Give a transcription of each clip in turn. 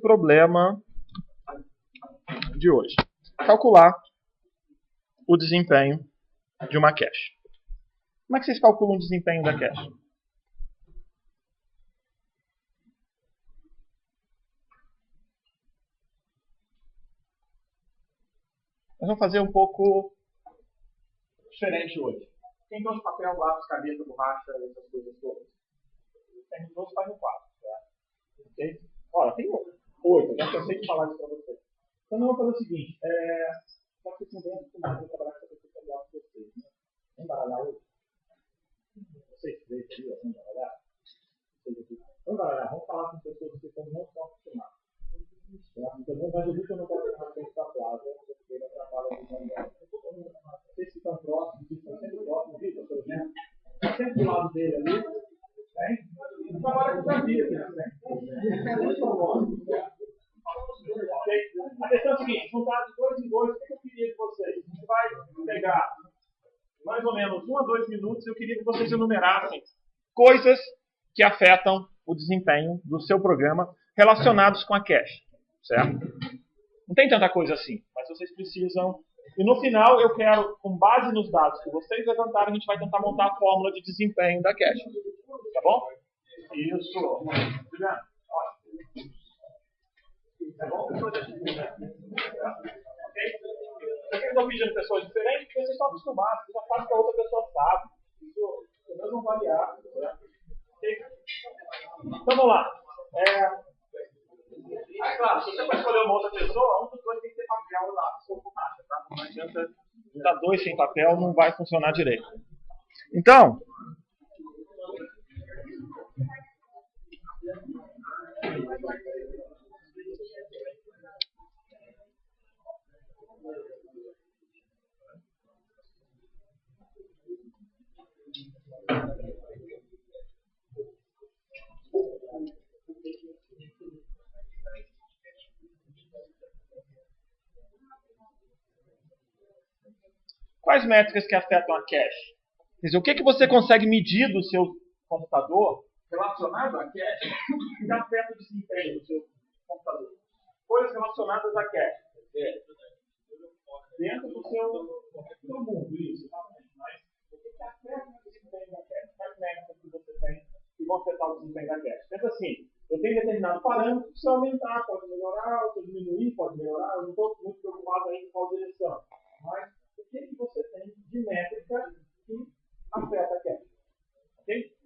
Problema de hoje. Calcular o desempenho de uma cache. Como é que vocês calculam o desempenho da cache? Nós vamos fazer um pouco diferente hoje. Quem trouxe papel, lápis, caneta, borracha, essas coisas todas? Quem não trouxe, faz no 4. Certo? Ok? Olha, tem 8. Já cansei de falar isso para vocês. Então, nós vamos fazer o seguinte. Só que vocês não vão acostumar a trabalhar com essa questão de lápis de vocês. Né? Vamos baralhar hoje? Vocês três aqui, vamos baralhar? Vamos baralhar. Vamos falar com pessoas que não estão acostumadas. Então, não vai ouvir que eu não posso chamar frente da plaza, porque ele atrapalha a visão dela. Vocês que estão próximos, que estão sempre próximos, viu, por exemplo? Está sempre do lado dele ali. Não trabalha com desafio aqui na frente. A questão é a seguinte: juntar de 2 em 2, o que eu queria de vocês? A gente vai pegar mais ou menos 1 a 2 minutos. Eu queria que vocês enumerassem coisas que afetam o desempenho do seu programa relacionados com a cache. Certo? Não tem tanta coisa assim, mas vocês precisam. E no final eu quero, com base nos dados que vocês levantaram, a gente vai tentar montar a fórmula de desempenho da cache. Tá bom? Isso. Juliano, ótimo. Tá bom? Ok? Eu estou pedindo pessoas diferentes, porque vocês estão acostumados, vocês já fazem que a outra pessoa sabe. Isso pelo menos não variar. Certo? Okay? Então vamos lá. Claro, se você for escolher uma outra pessoa, um dos dois tem que ter papel lá, ou borracha, tá? Não adianta juntar 2 sem papel, não vai funcionar direito. Então, quais métricas que afetam a cache? Quer dizer, o que você consegue medir do seu computador relacionado à cache que afeta o desempenho do seu computador? Coisas relacionadas à cache. Dentro do seu mundo, isso. Mas o que afeta o desempenho da cache? Quais métricas que você tem que vão afetar o desempenho da cache? Pensa assim, eu tenho determinado parâmetro que se aumentar pode melhorar, se diminuir pode melhorar, eu não estou muito preocupado ainda com qual direção. Mas o que você tem de métrica que afeta a cache? Ok?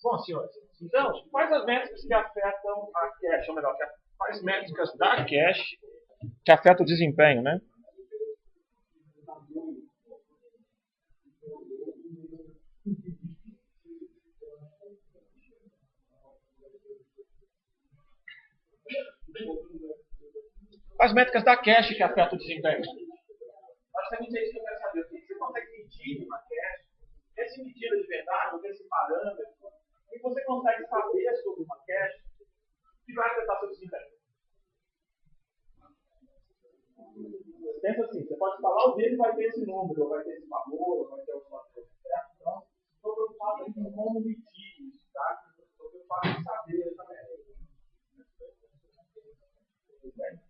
Bom, senhores, então, quais as métricas que afetam a cache, ou melhor, quais métricas da cache que afetam o desempenho, né? Quais métricas da cache que afetam o desempenho? Basicamente é isso que eu quero saber. O que você consegue medir de uma cache? Essa medida de verdade, desse parâmetro, o que você consegue saber sobre uma cache que vai afetar seu desempenho? Pensa assim, você pode falar o dele vai ter esse número, ou vai ter esse valor, ou vai ter alguma coisa, certo? Então, estou preocupado em como medir isso, tá? Estou preocupado em saber também. Tudo bem?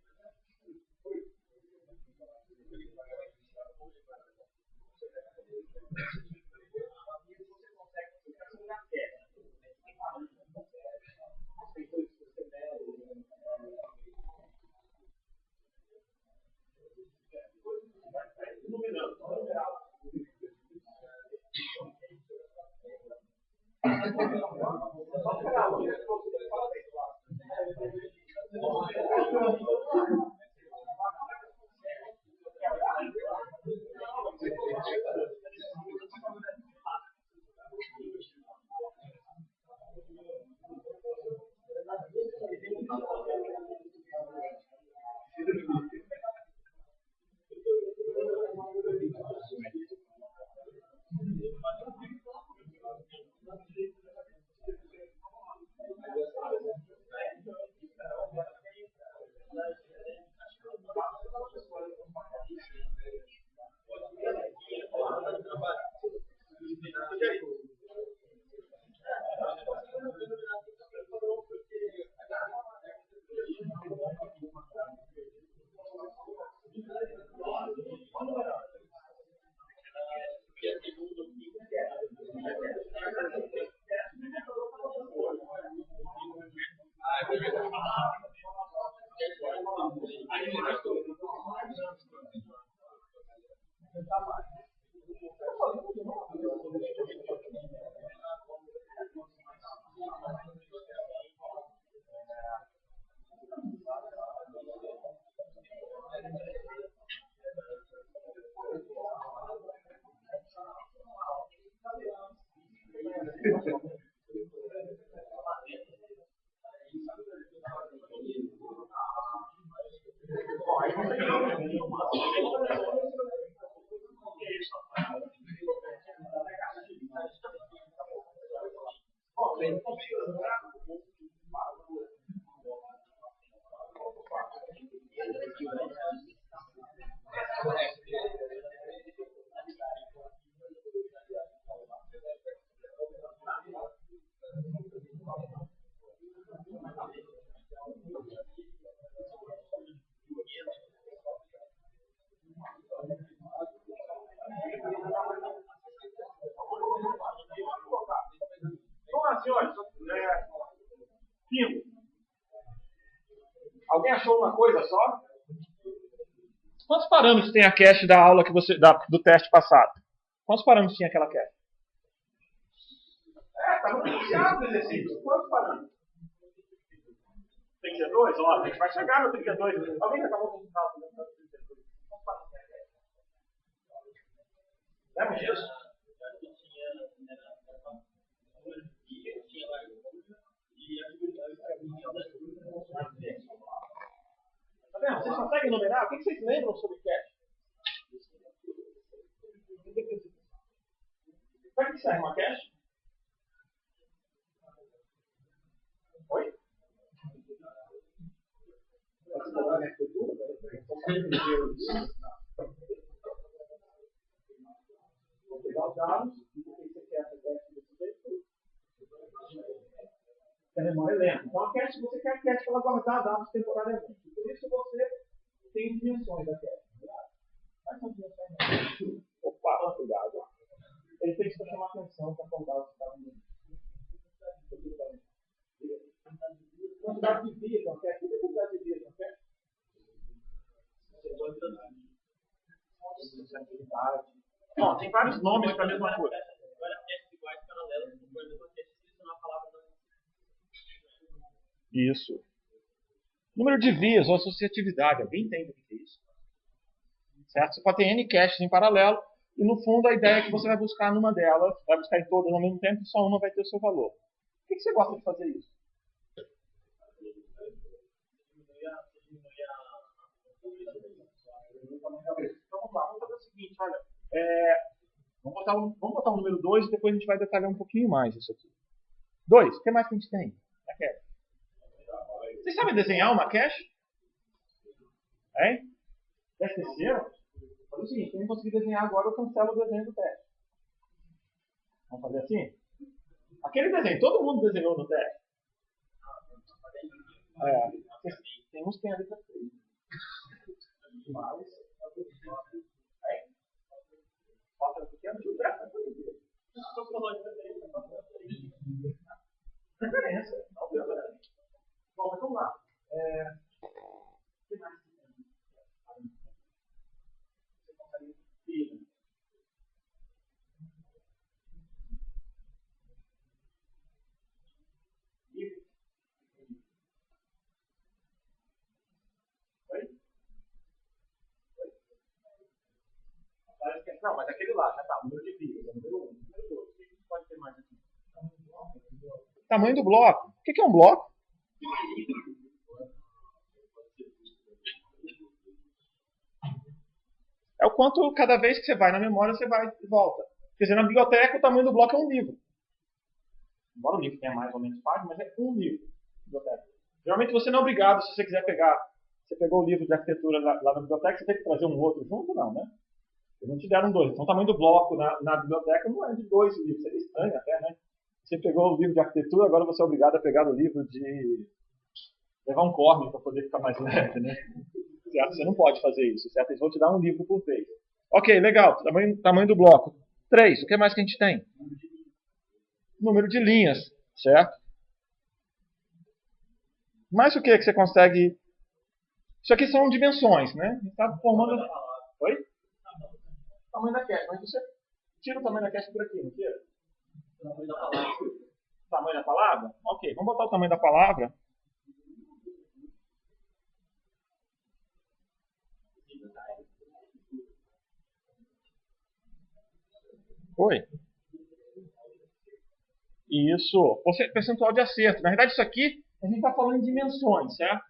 Só esperar a luz. Alguém achou uma coisa só? Quantos parâmetros tem a cache da aula que você do teste passado? Quantos parâmetros tinha aquela cache? Tá no iniciado do exercício. Quantos parâmetros? 32? Ó, a gente vai chegar no 32. Alguém já acabou com o cálculo do 32? Quantos parâmetros tem a cache? Lembra disso? Tá vendo? Vocês conseguem numerar? O que vocês lembram sobre cache? Para que serve uma cache? Oi? Vou pegar os dados e você quer essa cache desse jeito. A memória é lenta. Então a cache, você quer a cache para guardar dados temporariamente. Por isso você tem dimensões da cache. Quais são as dimensões? Opa, cuidado. Ele fez para chamar atenção para contar os dados. Quantidade de dias, não quer? O que é quantidade de dias, não quer? Bom, tem vários nomes para a mesma coisa. Isso. Número de vias ou associatividade. Alguém entende o que é isso? Certo? Você pode ter N caches em paralelo e, no fundo, a ideia é que você vai buscar numa delas, vai buscar em todas ao mesmo tempo e só uma vai ter o seu valor. Por que você gosta de fazer isso? Então vamos lá, vamos fazer o seguinte, olha. Vamos botar o número 2 e depois a gente vai detalhar um pouquinho mais isso aqui. 2, o que mais que a gente tem na cache? Vocês sabem desenhar uma cache? Hein? Já esqueceram? Faz o seguinte, se eu não conseguir desenhar agora, eu cancelo o desenho do teste. Vamos fazer assim? Aquele desenho, todo mundo desenhou no teste? Tem uns que tem a letra 3. Mas... Bota no pequeno de referência. Bom, mas vamos lá. O que mais que tem? Você consegue ver. cache. Não, mas aquele lá já está. Número de filas, número 1, número 2. O que a gente pode ter mais aqui? Tamanho do bloco. O que é um bloco? É o quanto cada vez que você vai na memória, você vai e volta. Quer dizer, na biblioteca, o tamanho do bloco é um livro. Embora o livro tenha mais ou menos páginas, mas é um livro. Biblioteca. Geralmente você não é obrigado, se você quiser pegar. Você pegou o livro de arquitetura lá na biblioteca, você tem que trazer um outro junto? Não, né? Eles não te deram dois. Então o tamanho do bloco na biblioteca não é de 2 livros. Seria estranho até, né? Você pegou o livro de arquitetura, agora você é obrigado a pegar o livro de levar um corme para poder ficar mais leve, né? Certo? Você não pode fazer isso, certo? Eles vão te dar um livro por vez. Ok, legal. Tamanho do bloco. 3. O que mais que a gente tem? Número de linhas, certo? Mas o que você consegue... Isso aqui são dimensões, né? A gente está formando... Oi? O tamanho da cache. Mas você tira o tamanho da cache por aqui, não tira? O tamanho da palavra. O tamanho da palavra? Ok, vamos botar o tamanho da palavra. Oi? Isso. Percentual de acerto. Na verdade, isso aqui, a gente está falando em dimensões, certo?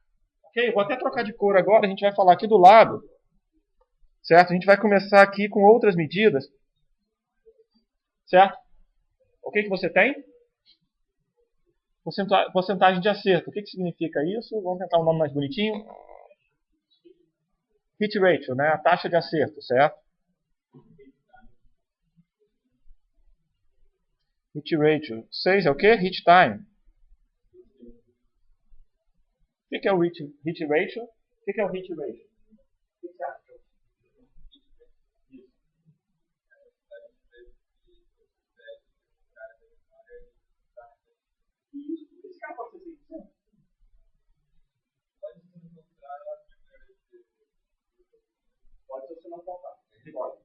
Ok? Eu vou até trocar de cor agora. A gente vai falar aqui do lado. Certo? A gente vai começar aqui com outras medidas. Certo? O que você tem? Porcentagem de acerto. O que significa isso? Vamos tentar um nome mais bonitinho. Hit ratio, né? A taxa de acerto, certo? Hit ratio. 6 é o quê? Hit time. O que é o hit ratio? O que é o hit ratio? O que você acha? Esse cara pode ser 100%? Pode se você não contar. Pode.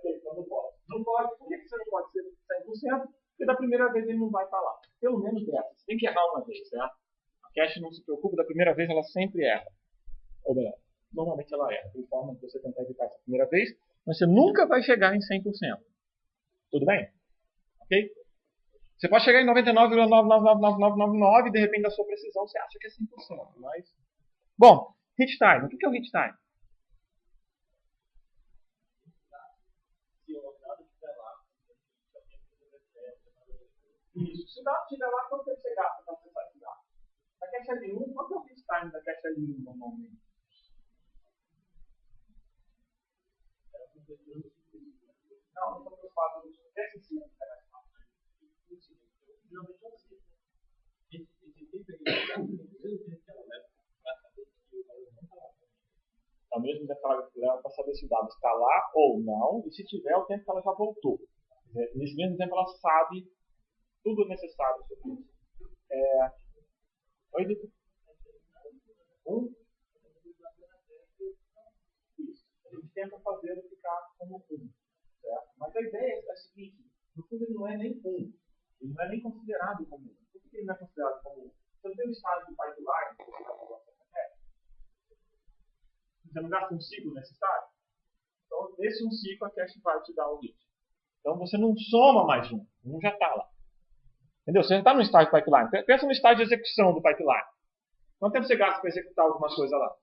Então não pode. Não pode. Por que você não pode ser 100%? Porque da primeira vez ele não vai estar lá. Pelo menos dessa. Você tem que errar uma vez, certo? A cache não se preocupa, da primeira vez ela sempre erra. Ou melhor, normalmente ela erra. Tem forma de você tentar evitar essa primeira vez, mas você nunca vai chegar em 100%. Tudo bem? Ok? Você pode chegar em 99,99999 e de repente da sua precisão você acha que é 100%. Mas... Bom, hit time. O que é o hit time? Isso. Se o dado estiver lá, quanto tempo você gasta para acessar esse dado? Da cache L1, quanto é o hit time da cache L1 normalmente? Não, não estou preocupado com isso. Essa sim é mais fácil. Geralmente é assim. Então, mesmo daquela galera para saber se o dado está lá ou não, e se tiver, o tempo que ela já voltou. Nesse mesmo tempo, ela sabe tudo necessário sobre isso. Oi, Vitor? Isso. A gente tenta fazê-lo ficar como 1. Certo? Mas a ideia é a seguinte: no fundo, ele não é nem 1. Ele não é nem considerado como 1. Por que ele não é considerado como 1? Você tem um estágio de pipeline, você não gasta um ciclo nesse estágio? Então, nesse um ciclo, a cache vai te dar o hit. Então, você não soma mais um. Um já está lá. Entendeu? Você já está no estágio de pipeline. Pensa no estágio de execução do pipeline. Quanto tempo você gasta para executar alguma coisa lá?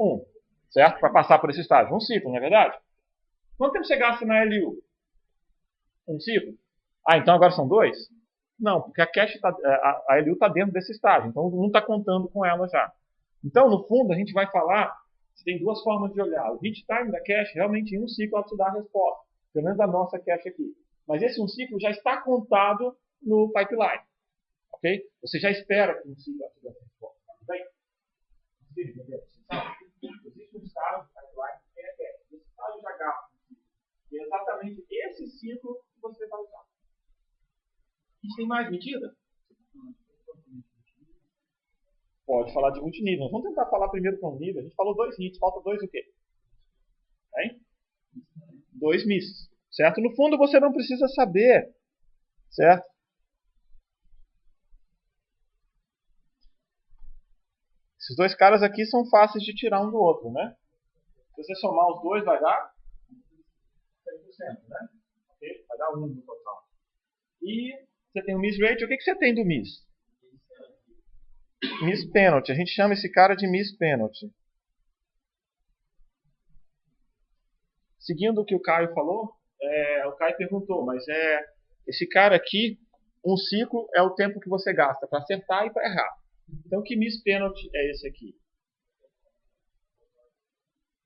1. Certo? Para passar por esse estágio. Um ciclo, não é verdade? Quanto tempo você gasta na LU? Um ciclo? Ah, então agora são 2? Não, porque a cache a LU está dentro desse estágio. Então, não está contando com ela já. Então, no fundo, a gente vai falar... Você tem duas formas de olhar. O hit time da cache, realmente, em um ciclo, ela te dá a resposta. Pelo menos a nossa cache aqui. Mas esse um ciclo já está contado no pipeline. Ok? Você já espera que um ciclo ela te dê a resposta. Tudo bem? Existe um estágio do pipeline que é a cache. Esse estágio já gasta um ciclo. E é exatamente esse ciclo que você vai usar. A gente tem mais medida? Pode falar de multinível. Vamos tentar falar primeiro com o nível. A gente falou 2 hits, falta 2 o quê? Hein? 2 misses. Certo? No fundo você não precisa saber. Certo? Esses dois caras aqui são fáceis de tirar um do outro, né? Se você somar os dois, vai dar 100%, né? Okay? Vai dar 1 no total. E você tem o miss rate. O que você tem do miss? Miss penalty. A gente chama esse cara de miss penalty. Seguindo o que o Caio falou, o Caio perguntou, mas esse cara aqui, um ciclo é o tempo que você gasta para acertar e para errar. Então, que miss penalty é esse aqui?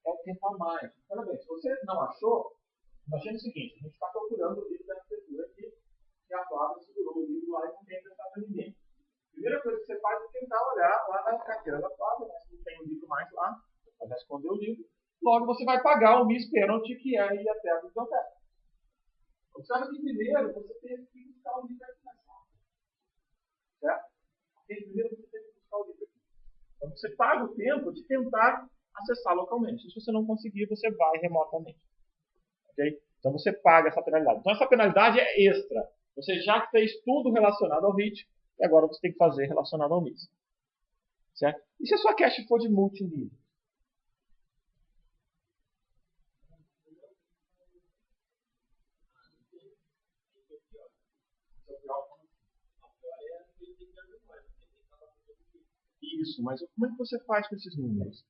É o tempo a mais. Olha bem, se você não achou, imagine o seguinte, a gente está procurando o livro da arquitetura aqui, e a Flávia segurou o livro lá e não tem emprestado para ninguém. A primeira coisa que você faz é tentar olhar lá na carteira da Flávia, mas não tem o livro mais lá, ela já escondeu o livro. Logo, você vai pagar o miss penalty, que é ir até a biblioteca. Observe que primeiro você tem que buscar o livro aqui na sala. Certo? Primeiro você tem que buscar o livro aqui. Então você paga o tempo de tentar acessar localmente. Se você não conseguir, você vai remotamente. Okay? Então você paga essa penalidade. Então essa penalidade é extra. Você já fez tudo relacionado ao HIT e agora você tem que fazer relacionado ao miss. Certo? E se a sua cache for de multinível? Isso, mas como é que você faz com esses números?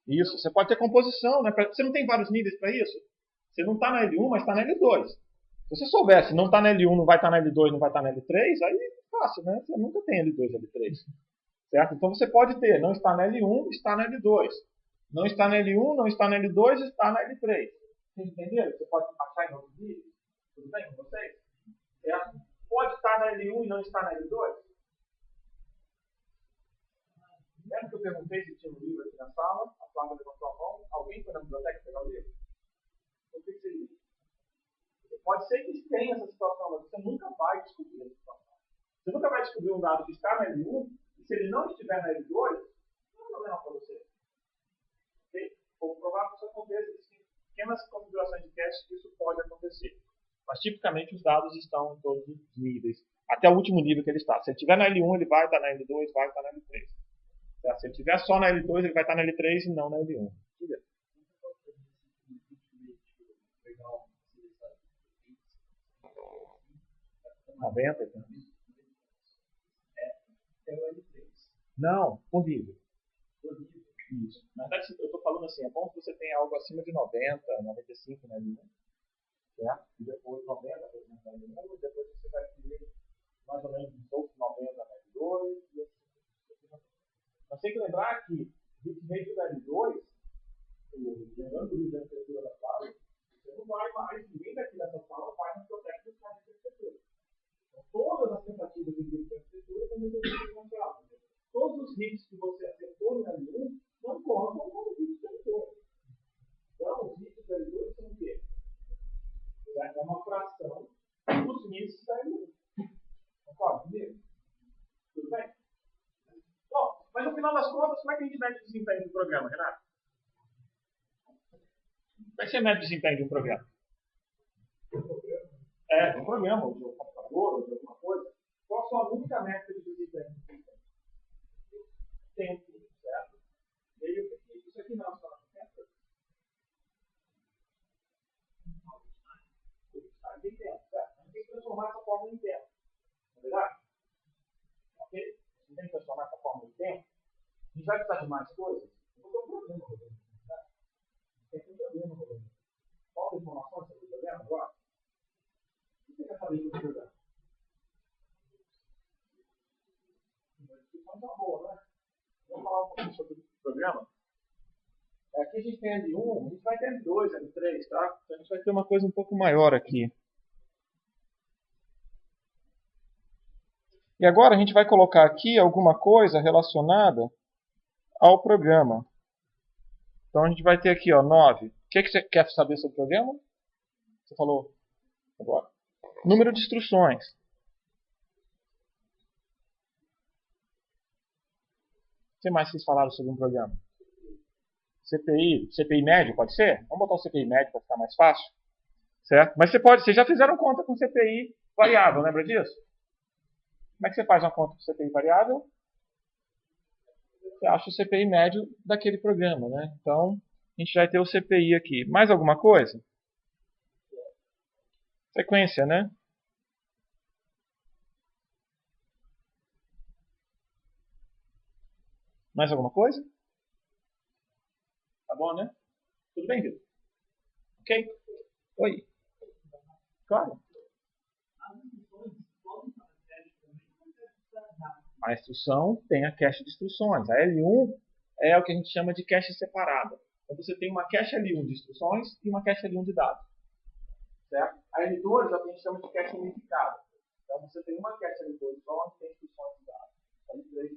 Isso, você pode ter composição, né? Você não tem vários níveis para isso? Você não está na L1, mas está na L2. Se você soubesse, não está na L1, não vai estar na L2, não vai estar na L3, aí é fácil, né? Você nunca tem L2 e L3. Certo? Então você pode ter, não está na L1, está na L2. Não está na L1, não está na L2, está na L3. Vocês entenderam? Você pode achar em outros níveis? Tudo bem com vocês? Certo? Pode estar na L1 e não estar na L2? Lembra que eu perguntei se tinha um livro aqui na sala? A Flávia levantou a mão. Alguém foi na biblioteca pegar o livro? O que seria? Pode ser que tenha essa situação, mas você nunca vai descobrir essa situação. Você nunca vai descobrir um dado que está na L1 e se ele não estiver na L2, não é problema para você. Okay? Pouco provável que isso aconteça. Existem pequenas configurações de teste que isso pode acontecer. Mas tipicamente os dados estão em todos os níveis, até o último nível que ele está. Se ele estiver na L1, ele vai estar na L2, vai estar na L3. Certo? Se ele estiver só na L2, ele vai estar na L3 e não na L1. Diga. Não, por nível. Isso. Na verdade, eu estou falando assim, é bom que você tenha algo acima de 90, 95 na L1. Certo? E depois 90, por exemplo, na L1, e depois você vai ter mais ou menos uns outros 90 na L2, e assim. Mas tem que lembrar que o bitrate da L2, lembrando do livro da arquitetura da sala, você não vai mais, ninguém daqui dessa sala vai na biblioteca do site de arquitetura. Então, todas as tentativas de livro de arquitetura também devem ser encontradas. Todos os hits que você acertou no L1 não contam como hits de L2. Então, os hits da L2 são o quê? É uma fração dos hits da L1. Concorda comigo? Tudo bem? Bom, mas no final das contas, como é que a gente mede o desempenho do programa, Renato? Como é que você mede o desempenho de um programa? De um programa, ou de um computador, ou de alguma coisa. Qual a sua única métrica de desempenho? Tempo, certo? E aí, isso aqui não é só tempo. Tem tempo, certo? A gente tem que transformar essa fórmula em tempo. Não é verdade? Ok? A gente tem que transformar essa fórmula em tempo. A gente vai precisar de mais coisas? Não tem um problema, Rodrigo. Tem um problema, Rodrigo. Falta informações sobre o programa agora? O que você quer saber sobre o programa? Uma discussão boa, né? Vamos falar um pouquinho sobre o programa. Aqui a gente tem L1, a gente vai ter L2, L3, tá? Então a gente vai ter uma coisa um pouco maior aqui. E agora a gente vai colocar aqui alguma coisa relacionada ao programa. Então a gente vai ter aqui, ó, 9. O que você quer saber sobre o programa? Você falou agora. Número de instruções. O que mais vocês falaram sobre um programa? CPI médio, pode ser? Vamos botar o CPI médio para ficar mais fácil. Certo? Mas vocês já fizeram conta com CPI variável, lembra disso? Como é que você faz uma conta do CPI variável? Você acha o CPI médio daquele programa, né? Então, a gente vai ter o CPI aqui. Mais alguma coisa? Sequência, né? Mais alguma coisa? Tá bom, né? Tudo bem, Vitor? Ok? Oi. Claro. A instrução tem a cache de instruções. A L1 é o que a gente chama de cache separada. Então você tem uma cache L1 de instruções e uma cache L1 de dados. Certo? A L2 é o que a gente chama de cache unificada. Então você tem uma cache L2 só onde tem instruções de dados.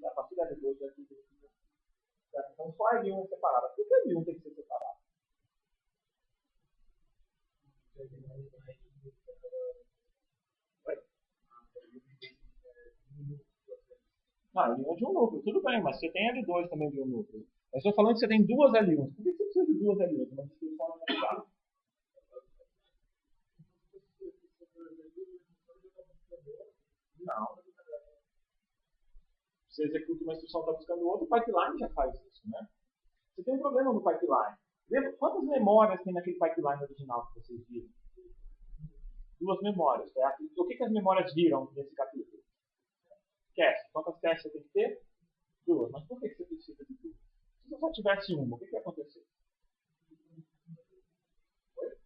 A partir da L2 já tem instruções. Então só a L1 é separada. Por que a L1 tem que ser separada? Ah, L1 é de um núcleo, tudo bem, mas você tem L2 também de um núcleo. Eu estou falando que você tem duas L1s. Por que você precisa de duas L1s? Uma distribuição unificada. Não. Você executa uma instrução, está buscando outra, o pipeline já faz isso, né? Você tem um problema no pipeline. Lembra quantas memórias tem naquele pipeline original que vocês viram? Duas memórias, certo? O que as memórias viram nesse capítulo? Cache. Quantas caches você tem que ter? Duas. Mas por que você precisa de duas? Se você só tivesse uma, o que ia acontecer? Oi?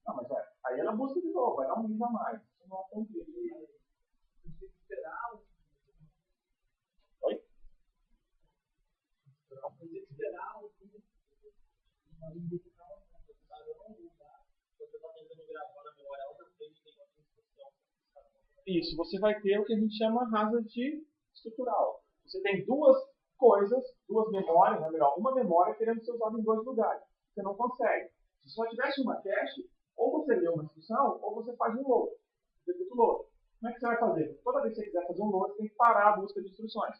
Não, mas aí ela busca de novo, vai dar um nível a mais. Isso não é tão crítico. Oi? Isso, você vai ter o que a gente chama hazard estrutural. Você tem duas coisas, duas memórias, ou melhor, uma memória querendo ser usada em dois lugares. Você não consegue. Se só tivesse uma cache, ou você lê uma instrução, ou você faz um load. Executa o load. Como é que você vai fazer? Toda vez que você quiser fazer um load, você tem que parar a busca de instruções.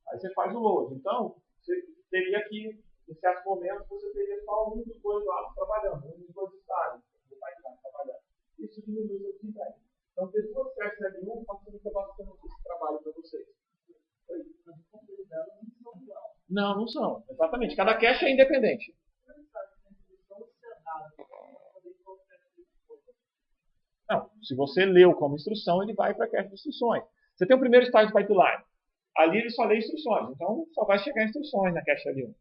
Aí você faz o load. Então, você teria que, em certos momentos, você teria só um dos dois lados trabalhando, um dos dois estágios do pipeline trabalhando. Isso diminui o desempenho. Então, ter duas caches L1 facilita bastante esse trabalho para vocês. Não, não são. Exatamente. Cada cache é independente. Não, se você leu como instrução, ele vai para a cache de instruções. Você tem o primeiro estágio do pipeline. Ali ele só lê instruções. Então, só vai chegar instruções na cache L1.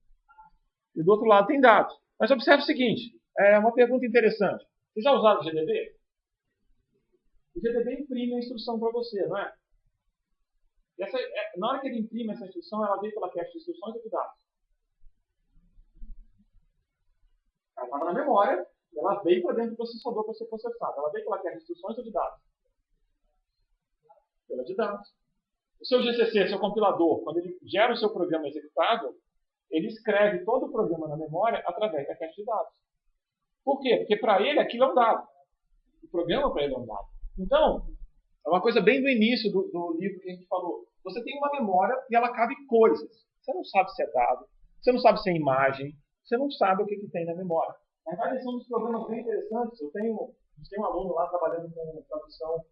E do outro lado tem dados. Mas observe o seguinte, é uma pergunta interessante. Vocês já usaram o GDB? O GDB imprime a instrução para você, não é? Na hora que ele imprime essa instrução, ela veio pela cache de instruções ou de dados? Ela estava na memória, e ela veio para dentro do processador para ser processada. Ela veio pela cache de instruções ou de dados? Pela de dados. O seu GCC, seu compilador, quando ele gera o seu programa executável, ele escreve todo o programa na memória através da cache de dados. Por quê? Porque para ele aquilo é um dado. O programa para ele é um dado. Então, é uma coisa bem do início do livro que a gente falou. Você tem uma memória e ela cabe coisas. Você não sabe se é dado, você não sabe se é imagem, você não sabe o que tem na memória. Na verdade, são uns problemas bem interessantes. A gente tem um aluno lá trabalhando com tradução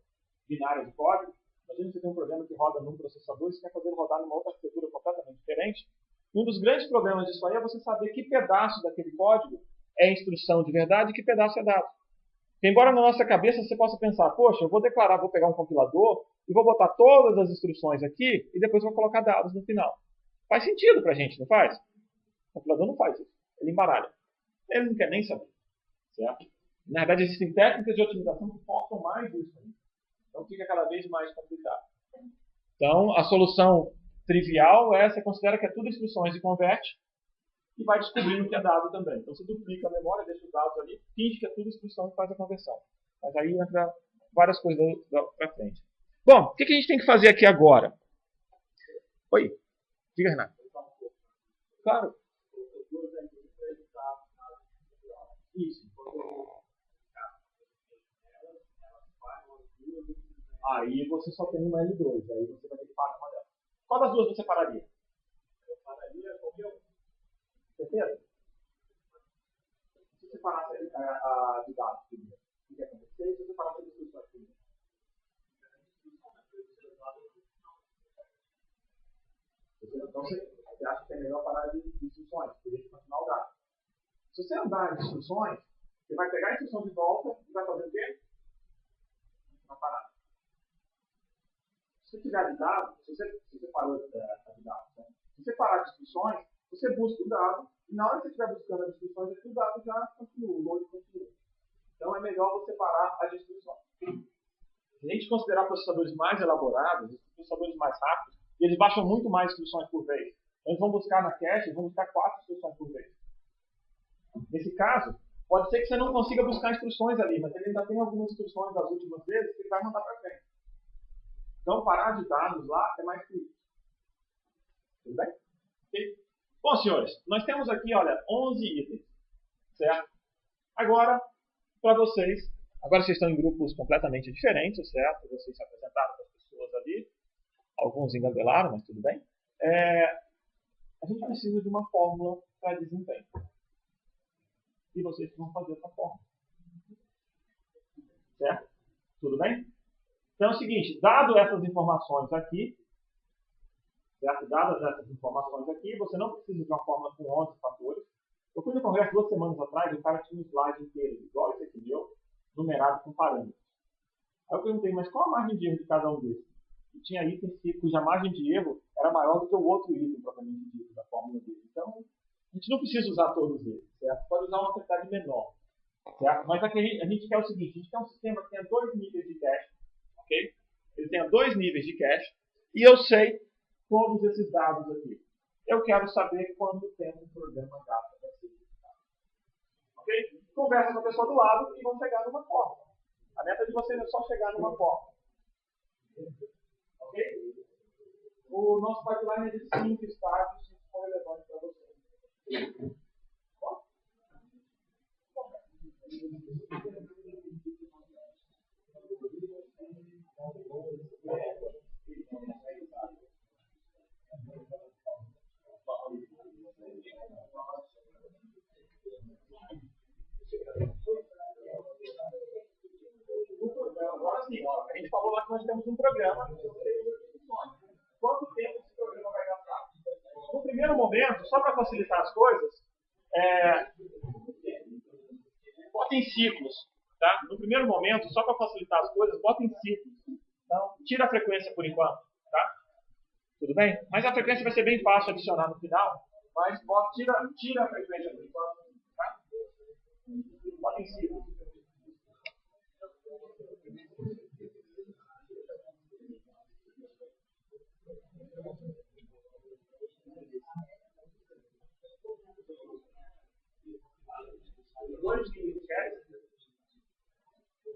binária de código. Imagina que você tem um programa que roda num processador e você quer fazer ele rodar numa outra arquitetura completamente diferente. Um dos grandes problemas disso aí é você saber que pedaço daquele código é instrução de verdade e que pedaço é dado. Embora na nossa cabeça você possa pensar, poxa, eu vou declarar, vou pegar um compilador e vou botar todas as instruções aqui e depois vou colocar dados no final. Faz sentido pra gente, não faz? O compilador não faz isso. Ele embaralha. Ele não quer nem saber. Certo? Na verdade, existem técnicas de otimização que forçam mais isso. Então fica cada vez mais complicado. Então, a solução trivial é, você considera que é tudo instruções e converte, e vai descobrindo o que é dado também. Então você duplica a memória, deixa os dados ali, finge que é tudo instrução e faz a conversão. Mas aí entra várias coisas para frente. Bom, o que a gente tem que fazer aqui agora? Oi, diga, Renato. Claro. Isso. Aí você só tem uma L2, aí você vai ter que parar uma delas. Qual das duas você pararia? Eu pararia qualquer uma. Certeza? Se você parasse a de dados primeiro, quer acontecer, se você parar essas instruções primeiro. Então você acha que é melhor parar de instruções, por isso continuar o dado. Se você andar as instruções, você vai pegar a instrução de volta e vai fazer o quê? Vai parar. Se você tiver de dado, se você parou de dados, né? Se você parar de instruções, você busca o dado, e na hora que você estiver buscando as instruções, aqui o dado já continua, o load continua. Então é melhor você parar as instruções. Se a gente considerar processadores mais elaborados, processadores mais rápidos, eles baixam muito mais instruções por vez. Então, eles vão buscar na cache, vão buscar 4 instruções por vez. Nesse caso, pode ser que você não consiga buscar instruções ali, mas ele ainda tem algumas instruções das últimas vezes que ele vai mandar para frente. Então, parar de dados lá é mais crítico. Tudo bem? Okay? Bom, senhores, nós temos aqui, olha, 11 itens. Certo? Agora, para vocês, agora vocês estão em grupos completamente diferentes, certo? Vocês se apresentaram para as pessoas ali. Alguns engabelaram, mas tudo bem. A gente precisa de uma fórmula para desempenho. E vocês vão fazer essa fórmula. Certo? Tudo bem? Então é o seguinte, dado essas informações aqui, certo? Dadas essas informações aqui, você não precisa de uma fórmula com 11 fatores. Eu fui no congresso 2 semanas atrás e o cara tinha um slide inteiro, igual esse aqui meu, numerado com parâmetros. Aí eu perguntei, mas qual a margem de erro de cada um desses? E tinha itens cuja margem de erro era maior do que o outro item, propriamente dito, da fórmula dele. Então, a gente não precisa usar todos eles, certo? Pode usar uma quantidade menor, certo? Mas aqui a gente quer o seguinte, a gente quer um sistema que tenha 2 níveis de cache, ok? Ele tenha 2 níveis de cache, e eu sei todos esses dados aqui. Eu quero saber quanto tempo o programa gasta para ser executado. Ok? Conversa com a pessoa do lado e vão chegar numa fórmula. A meta de vocês é só chegar numa fórmula. Ok? O nosso pipeline é de 5 estágios, se for relevante para vocês. Bom? Agora sim, a gente falou lá que nós temos um programa. Quanto tempo esse programa vai gastar? No primeiro momento, só para facilitar as coisas, bota em ciclos. Tá? No primeiro momento, só para facilitar as coisas, bota em ciclos. Então, tira a frequência por enquanto. Tá? Tudo bem? Mas a frequência vai ser bem fácil adicionar no final. Mas tira a frequência por enquanto. Tá? Bota em ciclos. Dois níveis de cache.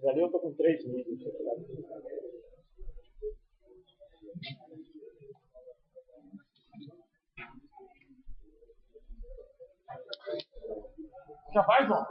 Ali eu estou com 3 níveis. Já vai, João?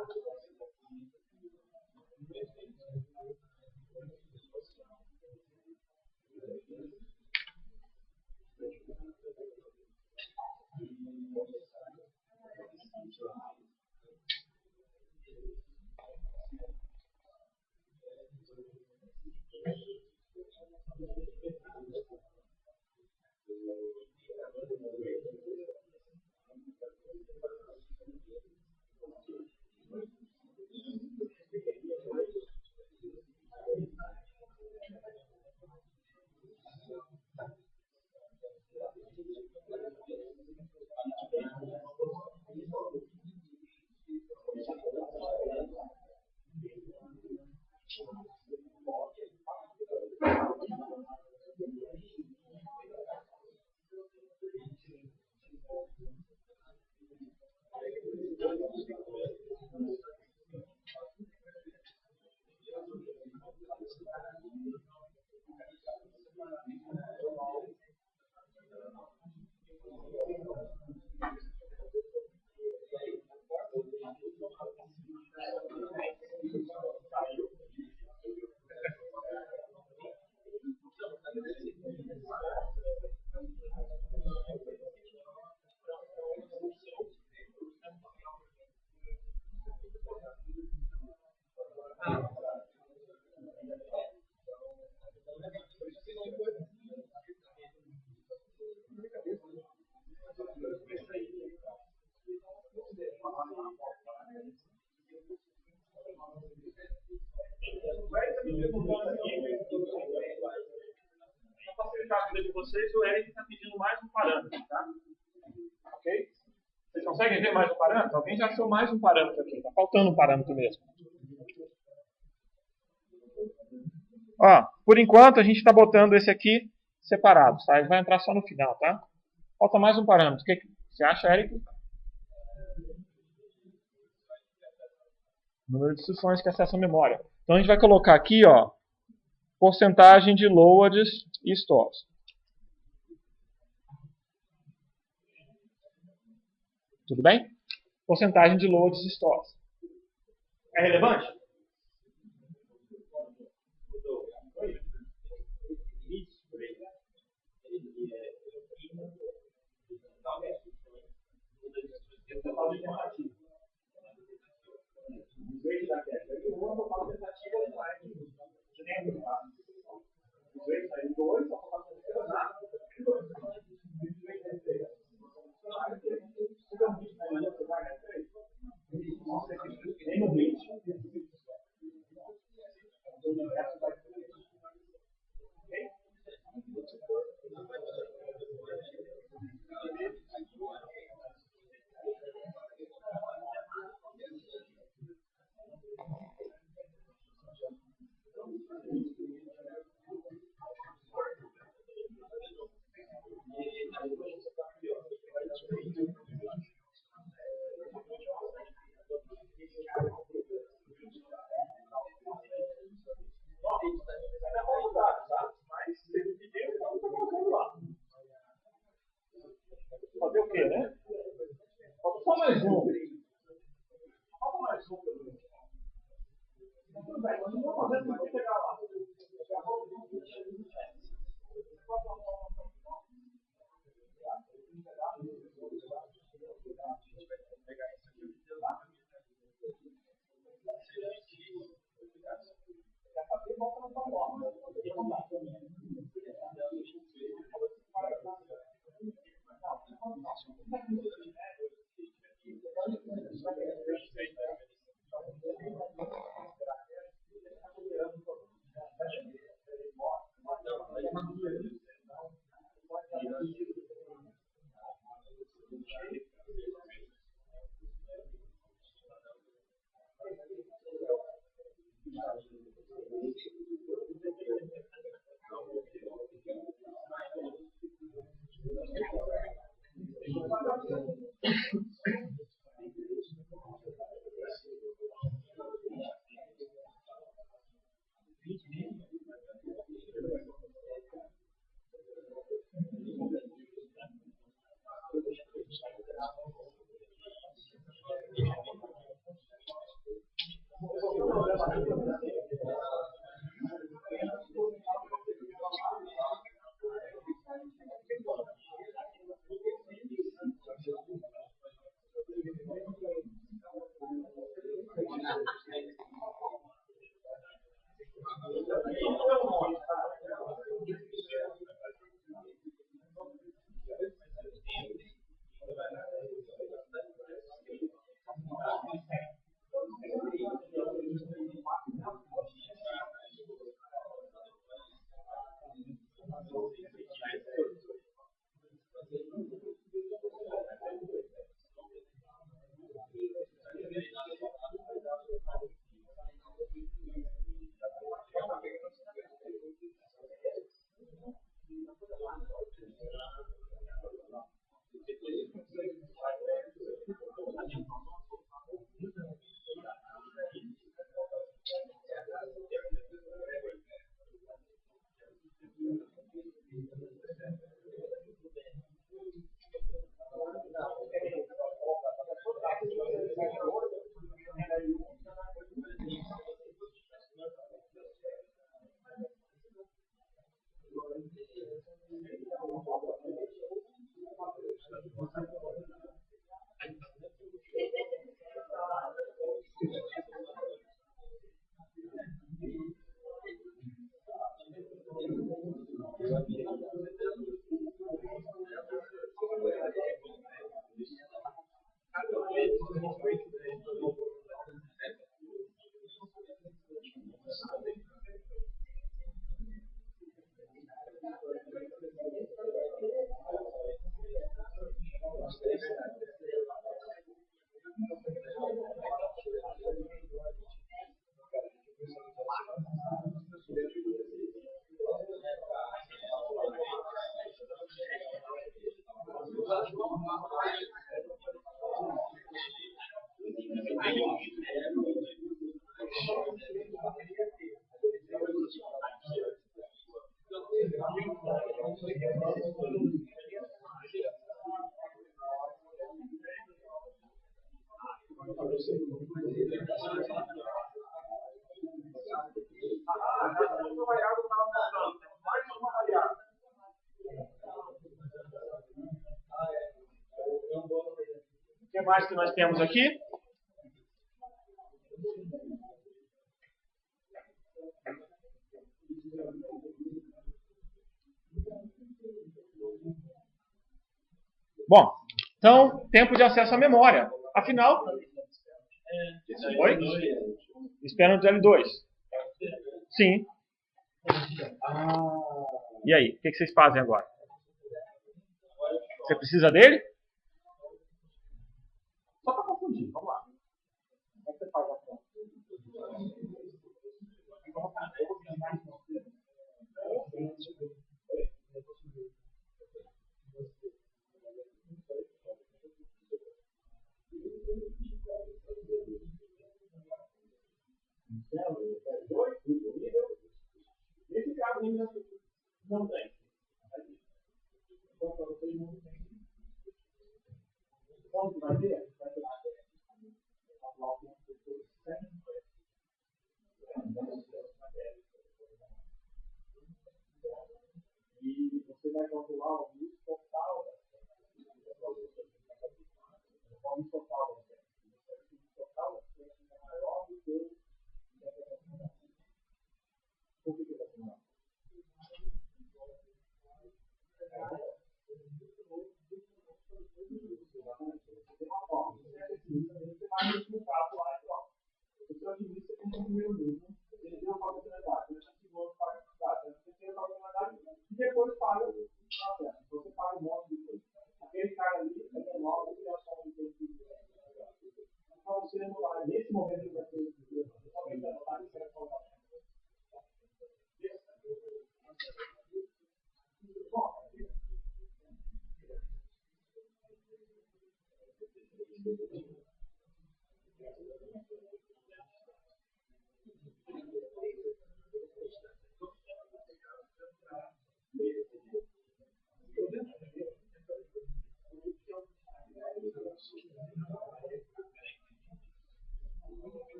Para facilitar a vida de vocês, o Eric está pedindo mais um parâmetro, tá? Ok? Vocês conseguem ver mais um parâmetro? Alguém já achou mais um parâmetro aqui? Está faltando um parâmetro mesmo. Ó, por enquanto a gente está botando esse aqui separado, tá? Ele vai entrar só no final, tá? Falta mais um parâmetro. O que você acha, Eric? Número de instruções que acessam a memória. Então a gente vai colocar aqui, ó, porcentagem de loads e stores. Tudo bem? Porcentagem de loads e stores. É relevante? Fazer o quê, né? Falta só mais um. Falta mais um. Tudo bem, mas não vou fazer, não vou chegar lá. O que mais que nós temos aqui? Bom, então, tempo de acesso à memória. Afinal, oi? Espera no L2. Sim. E aí, o que vocês fazem agora? Você precisa dele? Só para confundir, vamos lá. Como é que você faz a conta? Esse caso ainda não tem. Então, para vocês não tem. Como que vai ter? Vai ter a bloco e você vai calcular o luz total. O luz total. O total é maior do que o. Por que está assim? Tem uma forma. Você vai multiplicar lá e pronto. O seu administra tem um primeiro nível. Ele deu uma oportunidade. Ele ativou para a oportunidade. Ele tem uma oportunidade e depois paga o processo. Você paga um monte de coisa. Aquele cara ali é logo que a soma de tudo. Então você não vai. Nesse momento ele vai ter somente a vontade de ser a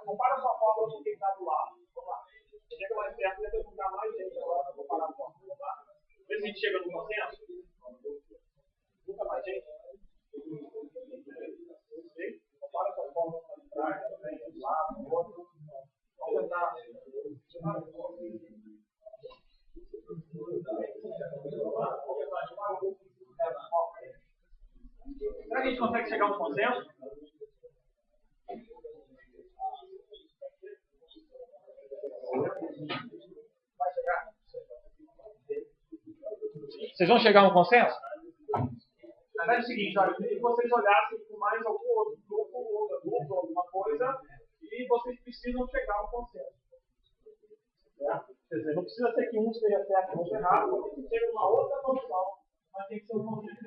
compara sua fórmula com quem está do lado. Vamos lá. Chega mais perto, vai ter que ficar mais gente agora para comparar a fórmula. Vamos lá. Vê se a gente chega no consenso. Nunca mais gente. Compara sua fórmula com a trás, também, do lado, do outro. Vamos tentar. Será que a gente consegue chegar a um consenso? Vai chegar? Vocês vão chegar a um consenso? Na verdade é o seguinte, olha, eu queria que vocês olhassem com mais algum outro grupo, outra dupla, alguma coisa, e vocês precisam chegar a um consenso. Certo? Quer dizer, não precisa ser que um esteja certo e outro errado, mas tem que ter uma outra solução, mas tem que ser um consenso.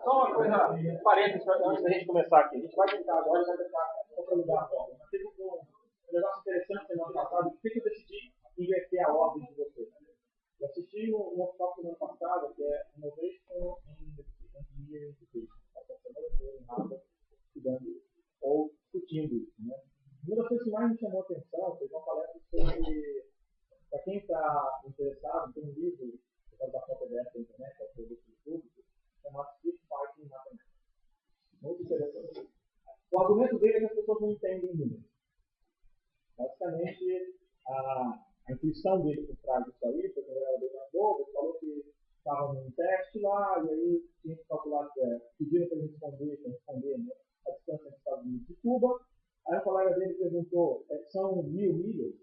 Só uma coisa, parênteses, antes da gente começar aqui. A gente vai tentar agora, vai tentar consolidar a forma. Mas teve um negócio interessante semana passada. Por que eu decidi inverter a ordem de vocês? Eu assisti um workshop semana passada, que é Innovation in Engineering Education. Passei a semana inteira em Harvard estudando ou discutindo isso. Né? Uma das coisas que mais me chamou a atenção foi uma palestra sobre, para quem está interessado, tem um livro, eu quero dar conta dessa na internet, que é o produto público, chamado Street Fighting Mathematics. Muito interessante. O argumento dele é que as pessoas não entendem números. Basicamente, a intuição dele por trás disso aí, foi quando ele era bem mais novo, ele falou que estava num teste lá, e aí tinha que calcular, pediram para ele responder né, a distância entre os Estados Unidos e Cuba. Aí o colega dele perguntou, são 1000 milhas?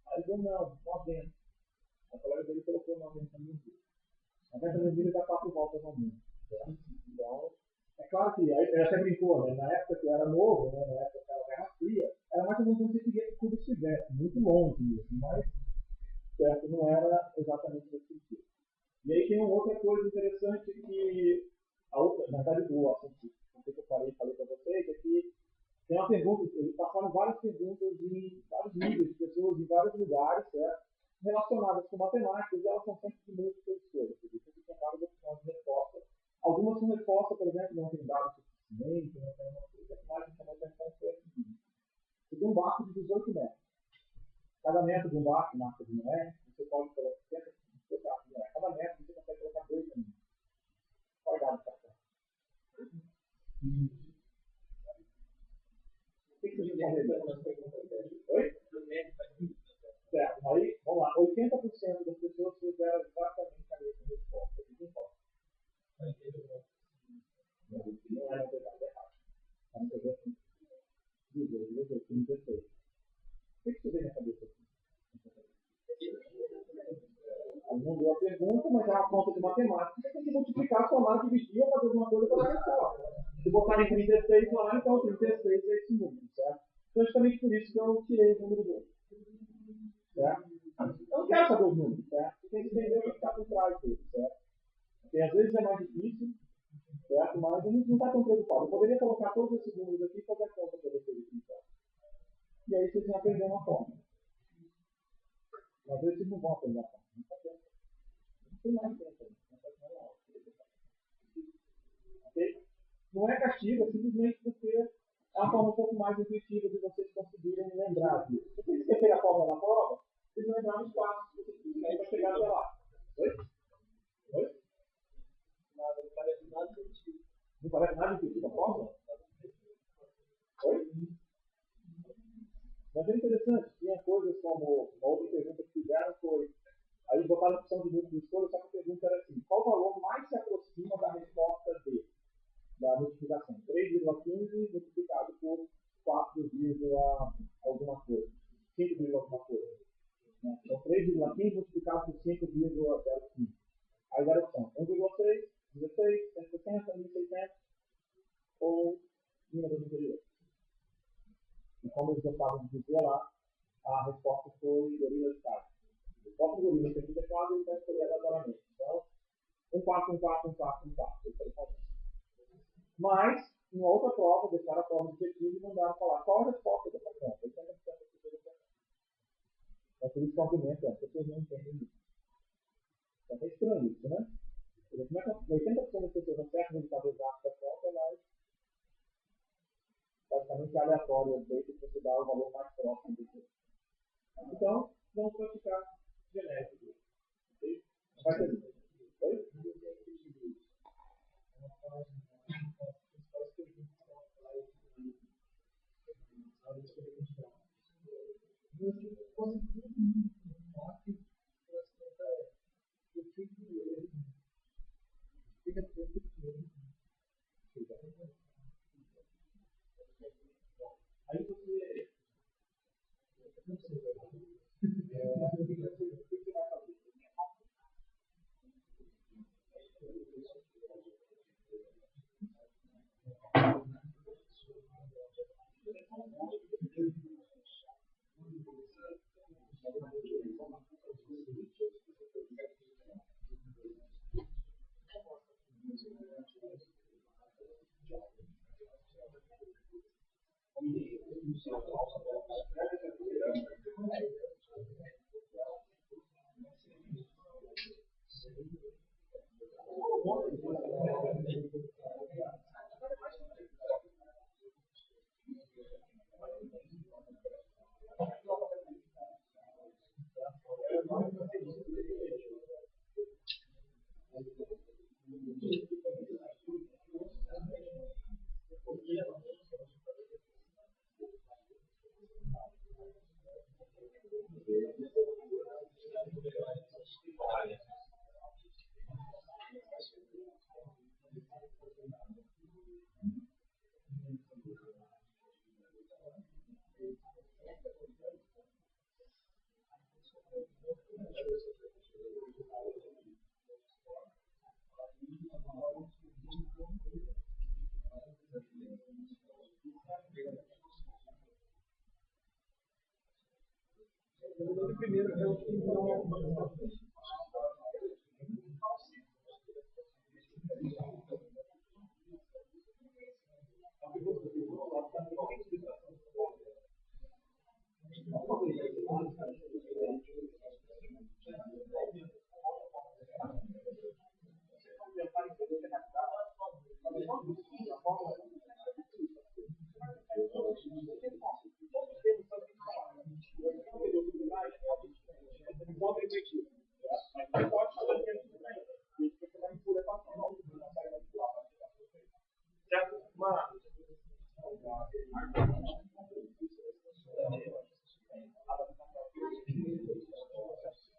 Aí ele falou, não, 90. Aí o colega dele colocou 90 mil milhas. 90 mil milhas dá 4 voltas ao mundo. Então, é claro que, ele até brincou, né? Na época que eu era novo, né? Na época que era Guerra Fria, era mais ou menos como se queria que Cuba estivesse, muito longe mesmo, mas certo, não era exatamente esse sentido. E aí tem uma outra coisa interessante que, a outra, na verdade, o assunto que eu falei para vocês, é que tem uma pergunta, eles passaram várias perguntas em vários níveis de pessoas, em vários lugares, certo? Relacionadas com matemática, e elas são sempre de múltiplas escolhas, porque você tem várias opções de resposta. Algumas são respostas, por exemplo, não tem dados suficientes, não tem uma coisa que mais me chamou a atenção foi a seguinte. Você tem um barco de 18 metros. Cada metro de um barco, na arca de Noé, você pode colocar cada metro você consegue colocar 2 caminhos. Qual é a idade para cá? O que você já respondeu? Oi? Certo, aí, vamos lá. 80% das pessoas fizeram exatamente a mesma resposta. O que importa? Não é uma coisa errada. É uma coisa assim. 16. O que você vê na cabeça aqui? Ele não deu a pergunta, mas é uma conta de matemática. Você tem que multiplicar, somar, dividir ou fazer alguma coisa para dar resposta. Se botar em 36 lá, então 36 é esse número, certo? Então, justamente por isso que eu tirei o número 2. Certo? Eu não quero saber os números, certo? Você tem que entender o que está por trás disso, certo? Porque às vezes é mais difícil, certo? Mas a gente não está tão preocupado. Eu poderia colocar todos esses números aqui e fazer a conta para vocês aqui, então. E aí vocês vão aprender uma forma. Às vezes vocês não vão aprender a forma. Não tem mais tempo. Okay? Não é castigo, é simplesmente porque é uma forma um pouco mais intuitiva de vocês conseguirem lembrar disso. Se vocês esquecerem a forma na prova, vocês vão lembrar nos passos que vocês precisam para chegar até lá. Oi? Oi? Nada, não parece nada intuitivo. Não parece nada intuitivo a fórmula? Oi? Mas é interessante, tinha coisas como, uma outra pergunta que fizeram foi, aí botaram a opção de múltipla escolha, só que a pergunta era assim, qual valor mais se aproxima da resposta D, da multiplicação? 3,15 multiplicado por 4, alguma coisa, 5, alguma coisa. Então 3,15 multiplicado por 5,05. Aí era a opção 1,6, 16, 160, 1.600 ou 1998. E como eles gostavam de dizer lá, a resposta foi gorila de casa. O próprio gorila tem que ter claro, ele vai escolher aleatoriamente. Então, 1, 4, 1, 4, 1, 4, 1, 4. Mas, em uma outra prova, deixaram a prova objetiva e mandaram falar qual a resposta dessa conta. 80% da pessoa da conta. É por isso que o argumento é, as pessoas não entendem isso. É estranho isso, né? Como é que 80% das pessoas acertam o resultado exato da conta, mas basicamente é aleatório, é feito para você dar o valor mais próximo do que. Então, vamos praticar genérico. Ok? Vai ter isso. Oi? Aí você.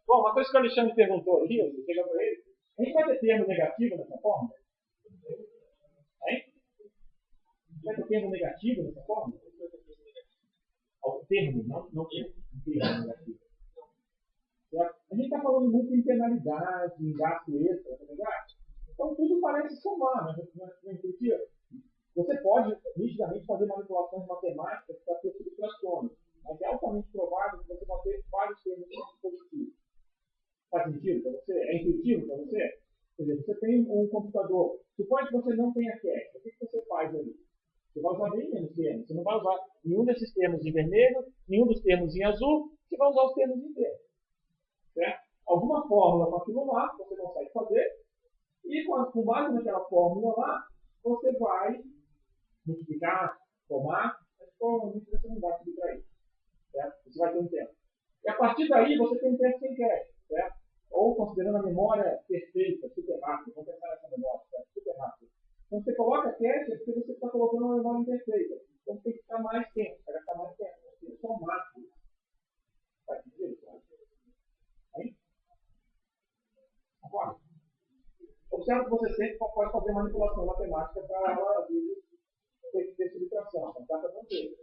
Bom, uma coisa que o Alexandre perguntou aqui, eu chega para ele, a gente vai ter termo negativo nessa forma? Hein? Vai ter termo negativo nessa forma? O termo, não termo. Um termo negativo. Certo? A gente está falando muito em penalidade, em gasto extra, não é verdade? Então tudo parece somar, né? Não intuitivo. Você pode nitidamente fazer manipulações matemáticas para ter subtrações. Mas é altamente provável que você vai ter vários termos positivos. Faz sentido para você? É intuitivo para você? Quer dizer, você tem um computador. Suponha que você não tenha cache. O que você faz ali? Você vai usar bem menos termos. Você não vai usar nenhum desses termos em vermelho, nenhum dos termos em azul. Você vai usar os termos em verde. Certo? Alguma fórmula para aquilo lá você consegue fazer. E com base naquela fórmula lá, você vai multiplicar, somar, mas provavelmente você não vai subtrair. Certo? Você vai ter um tempo. E a partir daí você tem um tempo sem cache. Certo? Ou considerando a memória perfeita, super rápida. Vamos pensar nessa memória, certo? Super rápida. Quando você coloca cache, é porque você está colocando uma memória imperfeita. Então tem que ficar mais tempo, vai gastar mais tempo. Tem que somar tudo. Faz sentido? Aí? Agora. Observe que você sempre pode fazer manipulação matemática para ela, às vezes, ter subtração. Então, dá para fazer.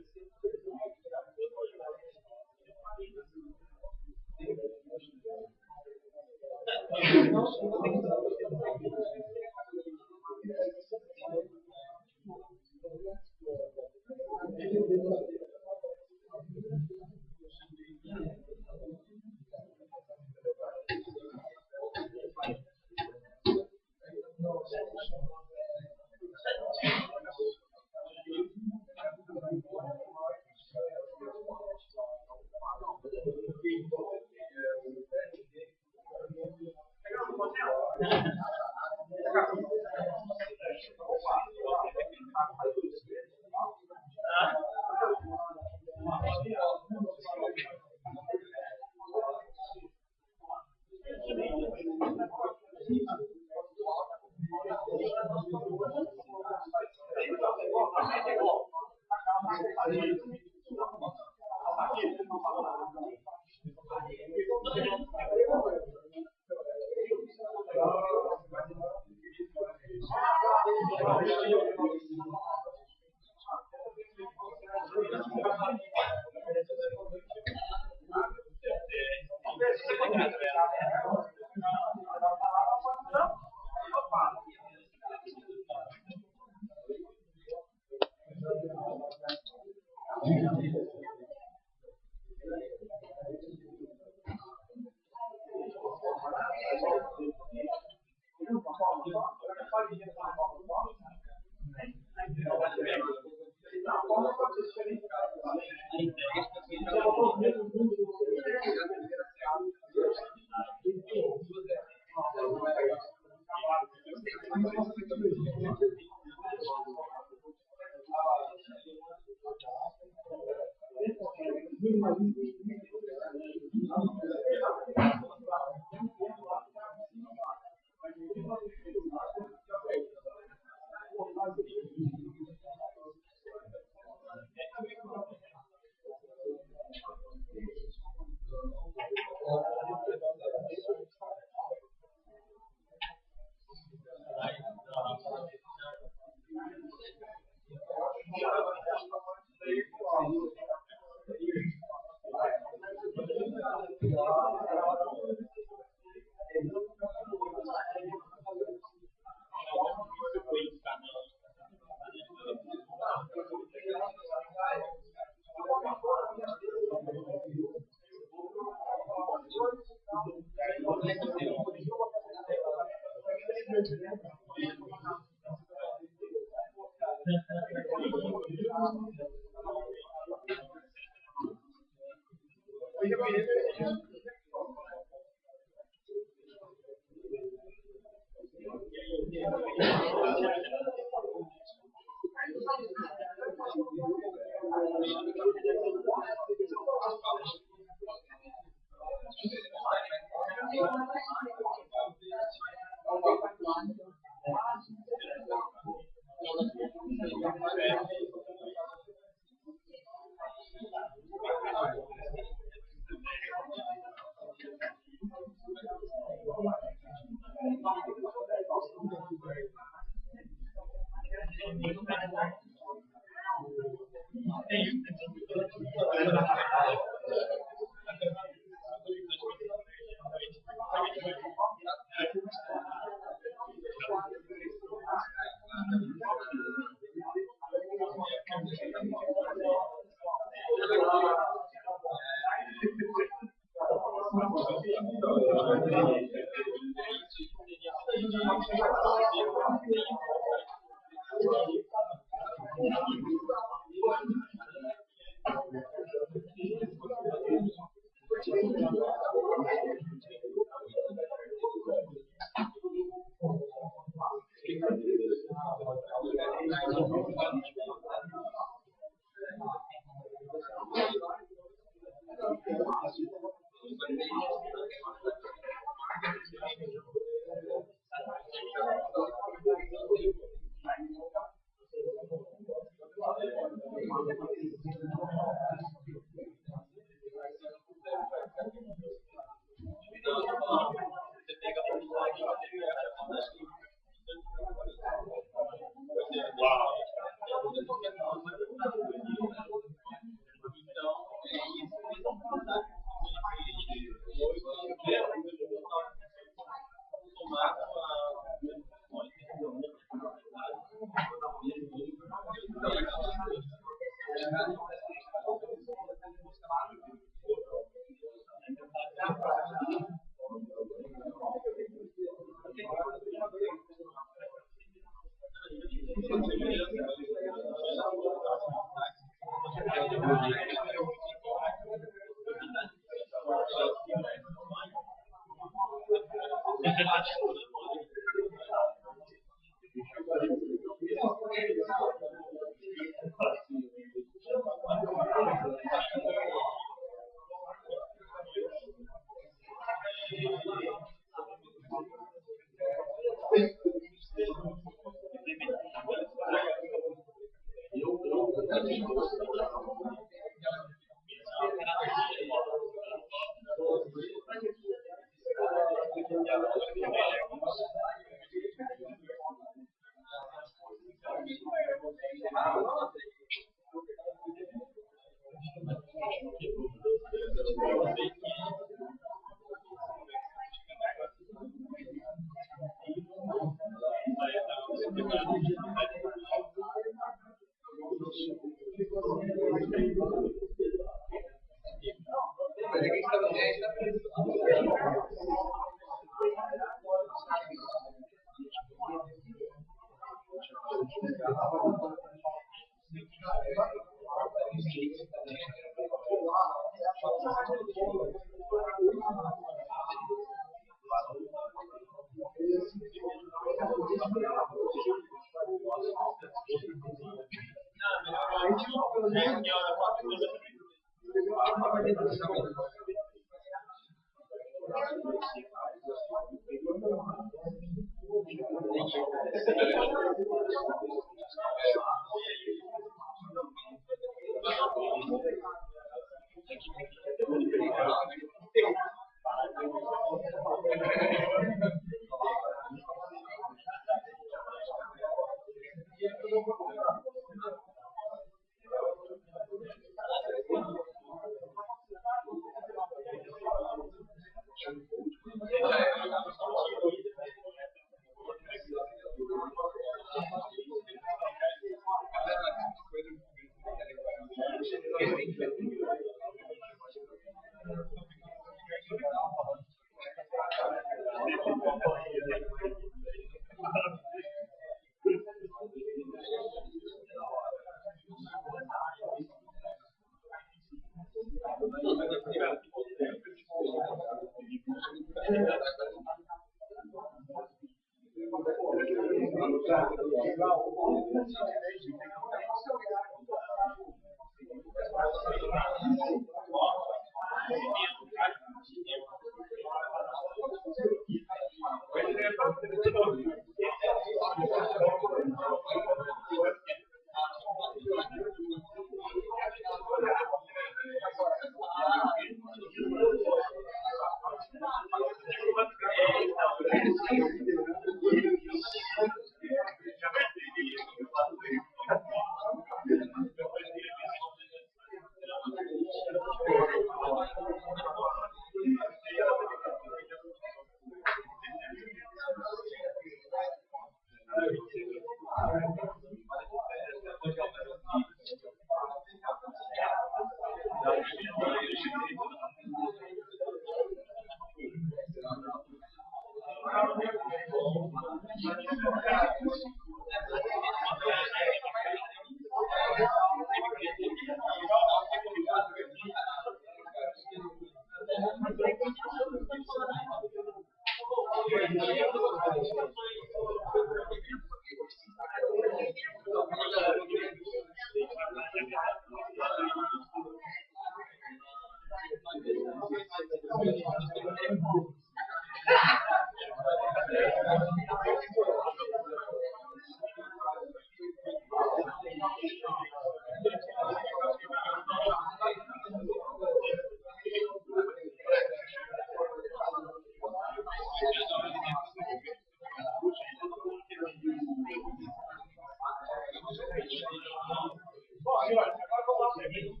Bom, senhores, agora vamos lá o seguinte.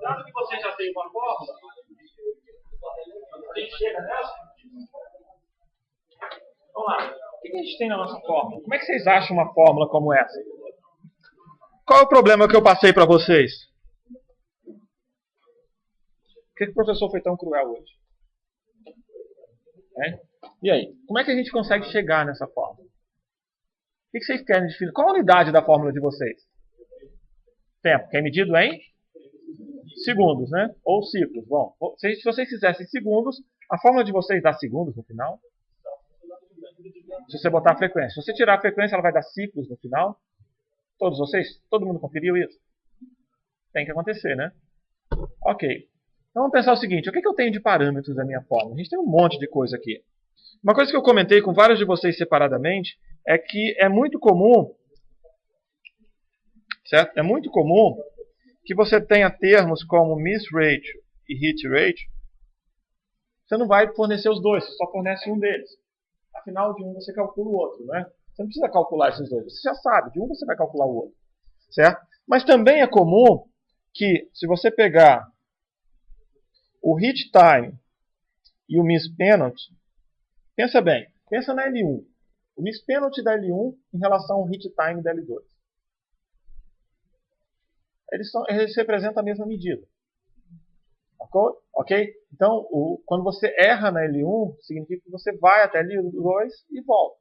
Dado que você já tem uma fórmula, a gente chega nessa. Vamos lá. O que a gente tem na nossa fórmula? Como é que vocês acham uma fórmula como essa? Qual é o problema que eu passei para vocês? Por que o professor foi tão cruel hoje? É? E aí? Como é que a gente consegue chegar nessa fórmula? O que vocês querem definir? Qual a unidade da fórmula de vocês? Tempo, que é medido em segundos, né? Ou ciclos. Bom, se vocês fizessem segundos, a fórmula de vocês dá segundos no final? Se você botar a frequência. Se você tirar a frequência, ela vai dar ciclos no final? Todos vocês? Todo mundo conferiu isso? Tem que acontecer, né? Ok. Então vamos pensar o seguinte, o que eu tenho de parâmetros da minha fórmula? A gente tem um monte de coisa aqui. Uma coisa que eu comentei com vários de vocês separadamente é que é muito comum, certo? É muito comum que você tenha termos como miss ratio e hit ratio. Você não vai fornecer os dois, você só fornece um deles. Afinal, de um você calcula o outro, né? Você não precisa calcular esses dois, você já sabe, de um você vai calcular o outro, certo? Mas também é comum que, se você pegar o hit time e o miss penalty, pensa bem, pensa na N1. o miss penalty da L1 em relação ao hit time da L2. Eles representam a mesma medida. Ok? Então, quando você erra na L1, significa que você vai até L2 e volta.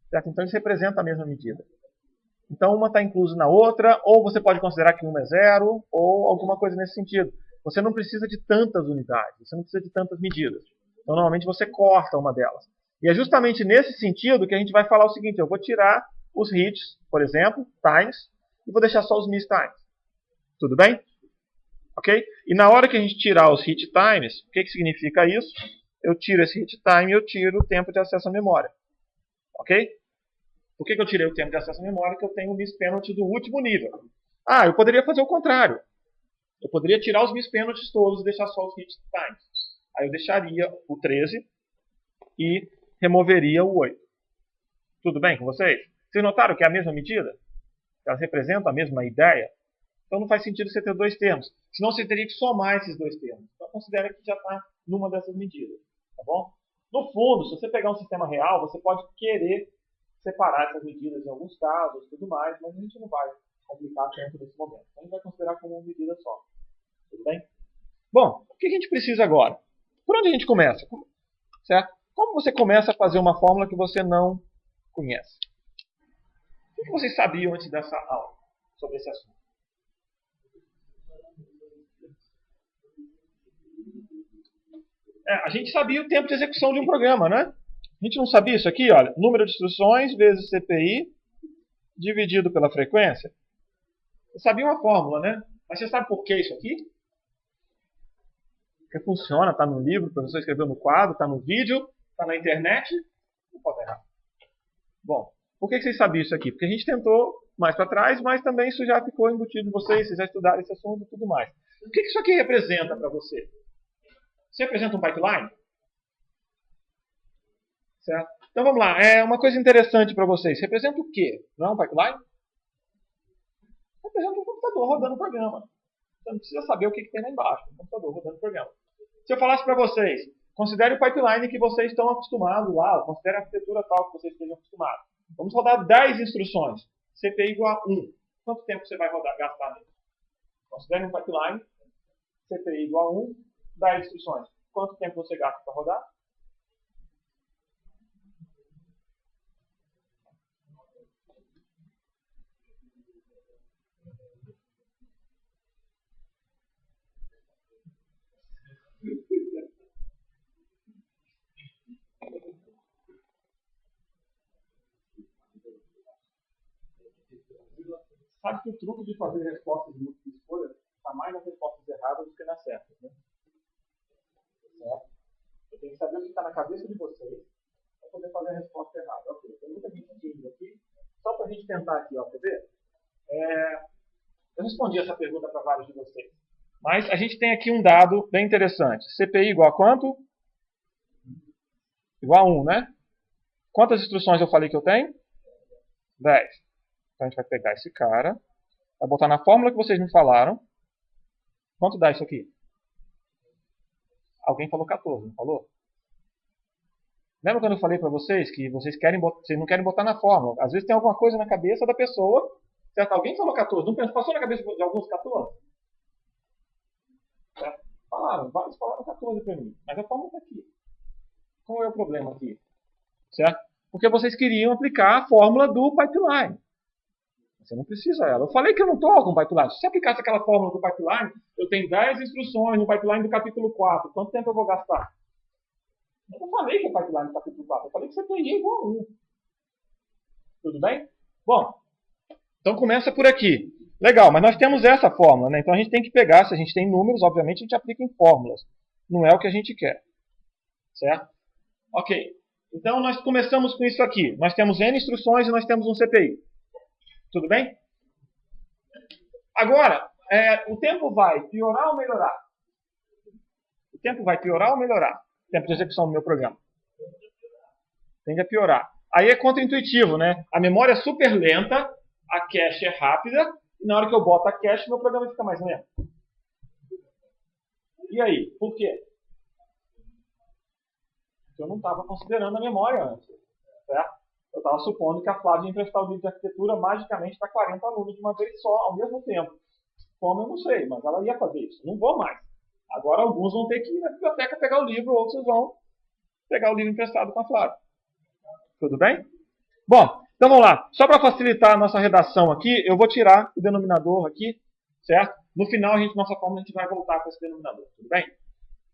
Certo? Então, eles representam a mesma medida. Então, uma está inclusa na outra, ou você pode considerar que uma é zero, ou alguma coisa nesse sentido. Você não precisa de tantas unidades, você não precisa de tantas medidas. Então, normalmente, você corta uma delas. E é justamente nesse sentido que a gente vai falar o seguinte: eu vou tirar os hits, por exemplo, times, e vou deixar só os miss times. Tudo bem? Ok? E na hora que a gente tirar os hit times, o que significa isso? Eu tiro esse hit time e eu tiro o tempo de acesso à memória. Ok? Por que eu tirei o tempo de acesso à memória? Porque eu tenho o miss penalty do último nível. Ah, eu poderia fazer o contrário. Eu poderia tirar os miss penalties todos e deixar só os hit times. Aí eu deixaria o 13 e removeria o 8. Tudo bem com vocês? Vocês notaram que é a mesma medida? Elas representam a mesma ideia? Então não faz sentido você ter dois termos. Senão você teria que somar esses dois termos. Então considera que já está numa dessas medidas. Tá bom? No fundo, se você pegar um sistema real, você pode querer separar essas medidas em alguns casos e tudo mais, mas a gente não vai complicar tanto nesse momento. Então a gente vai considerar como uma medida só. Tudo bem? Bom, o que a gente precisa agora? Por onde a gente começa? Certo? Como você começa a fazer uma fórmula que você não conhece? O que vocês sabiam antes dessa aula sobre esse assunto? A gente sabia o tempo de execução de um programa, né? A gente não sabia isso aqui, olha, número de instruções vezes CPI dividido pela frequência. Você sabia uma fórmula, né? Mas você sabe por que isso aqui? Porque funciona, está no livro, o professor escreveu no quadro, está no vídeo, está na internet. Não pode errar. Bom, por que vocês sabiam isso aqui? Porque a gente tentou mais para trás, mas também isso já ficou embutido em vocês, vocês já estudaram esse assunto e tudo mais. O que isso aqui representa para você? Você representa um pipeline? Certo? Então vamos lá. Uma coisa interessante para vocês. Representa o quê? Não é um pipeline? Representa um computador rodando o programa. Você não precisa saber o que tem lá embaixo. Um computador rodando o programa. Se eu falasse para vocês, considere o pipeline que vocês estão acostumados lá, considere a arquitetura tal que vocês estejam acostumados. Vamos rodar 10 instruções. CPI igual a 1. Quanto tempo você vai gastar nisso? Considere um pipeline. CPI igual a 1. 10 instruções. Quanto tempo você gasta para rodar? Sabe que o truque de fazer respostas de múltipla escolha está mais nas respostas erradas do que nas certas, né? Certo? Eu tenho que saber o que está na cabeça de vocês para poder fazer a resposta errada. Ok, tem muita gente tímida aqui. Só para a gente tentar aqui, ó, quer ver? Eu respondi essa pergunta para vários de vocês. Mas a gente tem aqui um dado bem interessante. CPI igual a quanto? Igual a 1, né? Quantas instruções eu falei que eu tenho? 10. Então a gente vai pegar esse cara, vai botar na fórmula que vocês me falaram. Quanto dá isso aqui? Alguém falou 14, não falou? Lembra quando eu falei para vocês que vocês não querem botar na fórmula? Às vezes tem alguma coisa na cabeça da pessoa. Certo? Alguém falou 14, não passou na cabeça de alguns 14? Certo? Vários falaram 14 para mim, mas a fórmula está aqui. Qual é o problema aqui? Certo? Porque vocês queriam aplicar a fórmula do pipeline. Você não precisa dela. Eu falei que eu não estou com pipeline. Se você aplicasse aquela fórmula do pipeline, eu tenho 10 instruções no pipeline do capítulo 4. Quanto tempo eu vou gastar? Eu não falei que é pipeline do capítulo 4. Eu falei que CPI é igual a 1. Tudo bem? Bom, então começa por aqui. Legal, mas nós temos essa fórmula, né? Então a gente tem que pegar, se a gente tem números, obviamente a gente aplica em fórmulas. Não é o que a gente quer. Certo? Ok. Então nós começamos com isso aqui. Nós temos N instruções e nós temos um CPI. Tudo bem? Agora, o tempo vai piorar ou melhorar? O tempo vai piorar ou melhorar? O tempo de execução do meu programa. Tende a piorar. Aí é contra-intuitivo, né? A memória é super lenta, a cache é rápida, e na hora que eu boto a cache, meu programa fica mais lento. E aí? Por quê? Porque eu não estava considerando a memória antes. Certo? Eu estava supondo que a Flávia ia emprestar o livro de arquitetura magicamente para 40 alunos de uma vez só, ao mesmo tempo. Como eu não sei, mas ela ia fazer isso. Não vou mais. Agora alguns vão ter que ir na biblioteca pegar o livro, outros vão pegar o livro emprestado com a Flávia. Tudo bem? Bom, então vamos lá. Só para facilitar a nossa redação aqui, eu vou tirar o denominador aqui, certo? No final, nossa fórmula, a gente vai voltar para esse denominador, tudo bem?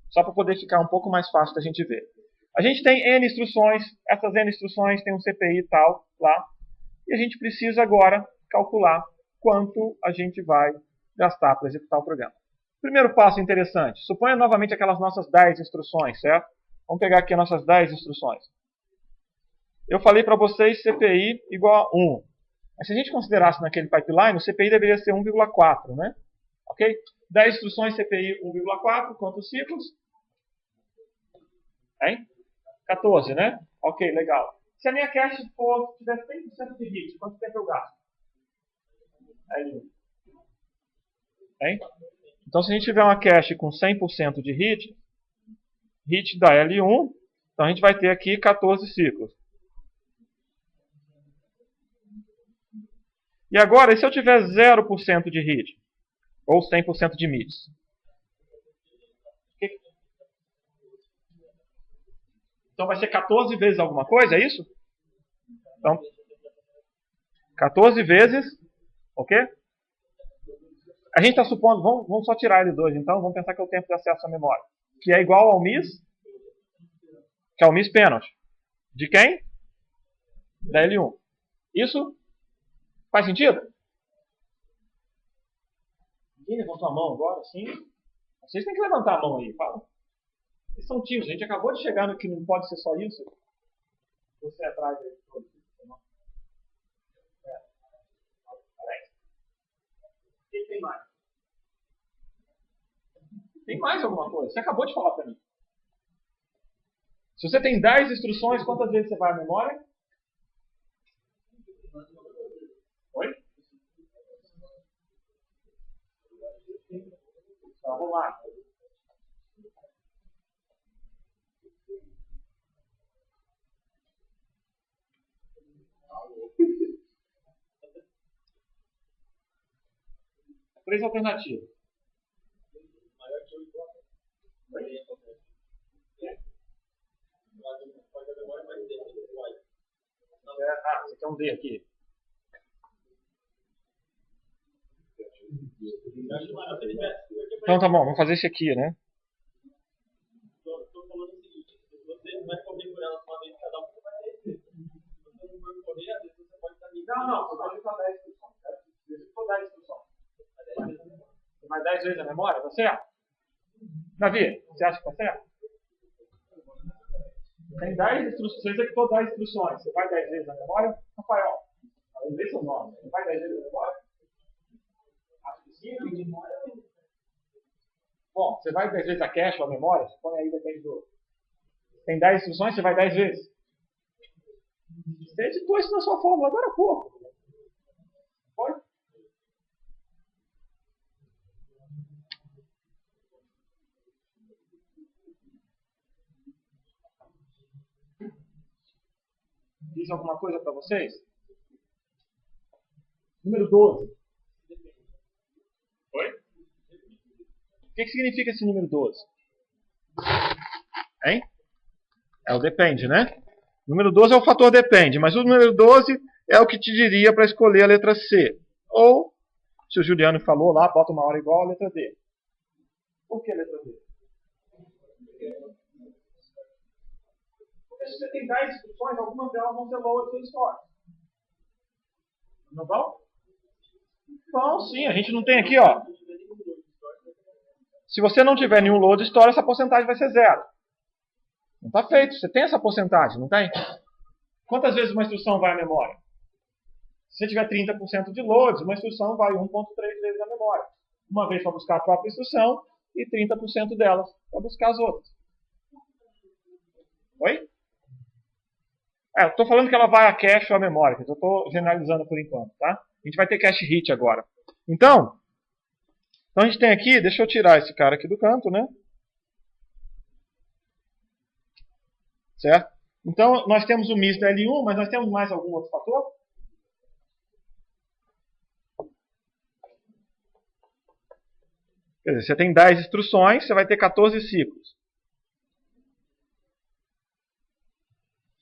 Só para poder ficar um pouco mais fácil da gente ver. A gente tem N instruções, essas N instruções têm um CPI e tal lá, e a gente precisa agora calcular quanto a gente vai gastar para executar o programa. Primeiro passo interessante, suponha novamente aquelas nossas 10 instruções, certo? Vamos pegar aqui as nossas 10 instruções. Eu falei para vocês CPI igual a 1. Mas se a gente considerasse naquele pipeline, o CPI deveria ser 1,4, né? Ok? 10 instruções, CPI 1,4, quantos ciclos? Hein? 14, né? Ok, legal. Se a minha cache tivesse 100% de hit, quanto tempo eu gasto? L1. Hein? Então, se a gente tiver uma cache com 100% de hit dá L1, então a gente vai ter aqui 14 ciclos. E agora, e se eu tiver 0% de hit? Ou 100% de miss? Então vai ser 14 vezes alguma coisa, é isso? Então, 14 vezes o quê? A gente está supondo, vamos só tirar L2 então, vamos pensar que é o tempo de acesso à memória. Que é igual ao miss, que é o miss penalty. De quem? Da L1. Isso faz sentido? Ninguém levantou a mão agora, sim? Vocês têm que levantar a mão aí, fala. Vocês são tímidos, a gente acabou de chegar no que não pode ser só isso. Você atrás aí. Quem tem mais? Tem mais alguma coisa? Você acabou de falar para mim. Se você tem 10 instruções, quantas vezes você vai à memória? Oi? Então, vamos lá. Três alternativas. Você quer um D aqui. Então tá bom, vamos fazer esse aqui, né? Estou falando o seguinte, se você vai correr por elas uma vez cada um, você vai ter. Se você não for correr, às vezes você pode estar ali. Não, você pode usar 10 instruções. Se for 10 instruções. Você vai 10 vezes a memória, tá certo? Davi, você acha que tá certo? Tem 10 instruções, você executou 10 instruções. Você vai 10 vezes a memória? Rafael, além desse seu nome, você vai 10 vezes a memória? Acho que sim, né? Bom, você vai 10 vezes a cache ou a memória? Põe aí, depende do... Tem 10 instruções, você vai 10 vezes. Você editou isso na sua fórmula agora há pouco. Foi? Diz alguma coisa para vocês? Número 12. Oi? O que significa esse número 12? Hein? É o depende, né? O número 12 é o fator depende, mas o número 12 é o que te diria para escolher a letra C. Ou, se o Juliano falou lá, bota uma hora igual a letra D. Por que a letra D? Porque se você tem 10 instruções, algumas delas vão ser lower to store. Não vão? Vão sim, a gente não tem aqui, ó. Se você não tiver nenhum load store, essa porcentagem vai ser 0. Não está feito. Você tem essa porcentagem, não tem? Quantas vezes uma instrução vai à memória? Se você tiver 30% de loads, uma instrução vai 1.3 vezes à memória. Uma vez para buscar a própria instrução e 30% delas para buscar as outras. Oi? Eu estou falando que ela vai a cache ou a memória. Eu estou generalizando por enquanto, tá? A gente vai ter cache hit agora. Então a gente tem aqui, deixa eu tirar esse cara aqui do canto, né? Certo? Então, nós temos o MIS da L1, mas nós temos mais algum outro fator? Quer dizer, você tem 10 instruções, você vai ter 14 ciclos.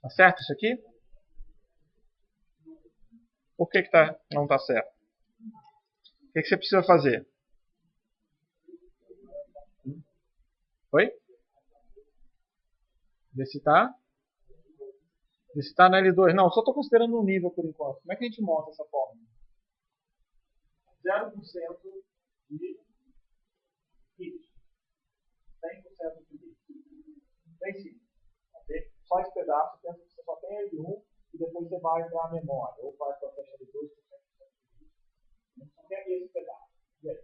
Tá certo isso aqui? Por que não está certo? O que você precisa fazer? Oi? Ver se está na L2. Não, só estou considerando um nível por enquanto. Como é que a gente monta essa fórmula? 0% de hit. 100% de hit. Bem simples. Okay? Só esse pedaço, pensa que você só tem L1 e depois você vai para a memória. Ou vai para a faixa de 2% de hit. Só tem esse pedaço. E aí?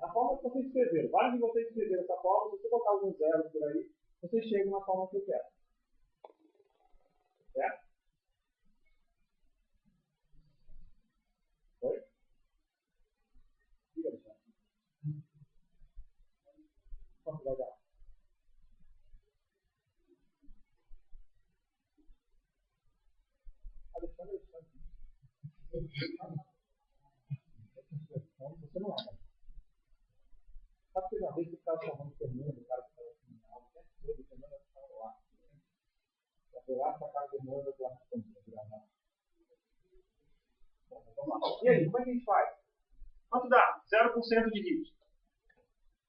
Na forma que vocês escreveram, vários de vocês escreveram essa forma, se você botar alguns zeros por aí, vocês chegam na forma que eu quero. Certo? Oi? Diga, Alexandre. Quanto vai dar? Alexandre. Você não é. Sabe que uma vez que estava chamando o Fernando, o cara que estava assim, o tempo todo, o Fernando estava lá. Eu fui lá para a casa do Fernando, eu estava gravando. Vamos lá. E aí, como é que a gente faz? Quanto dá? 0% de hit.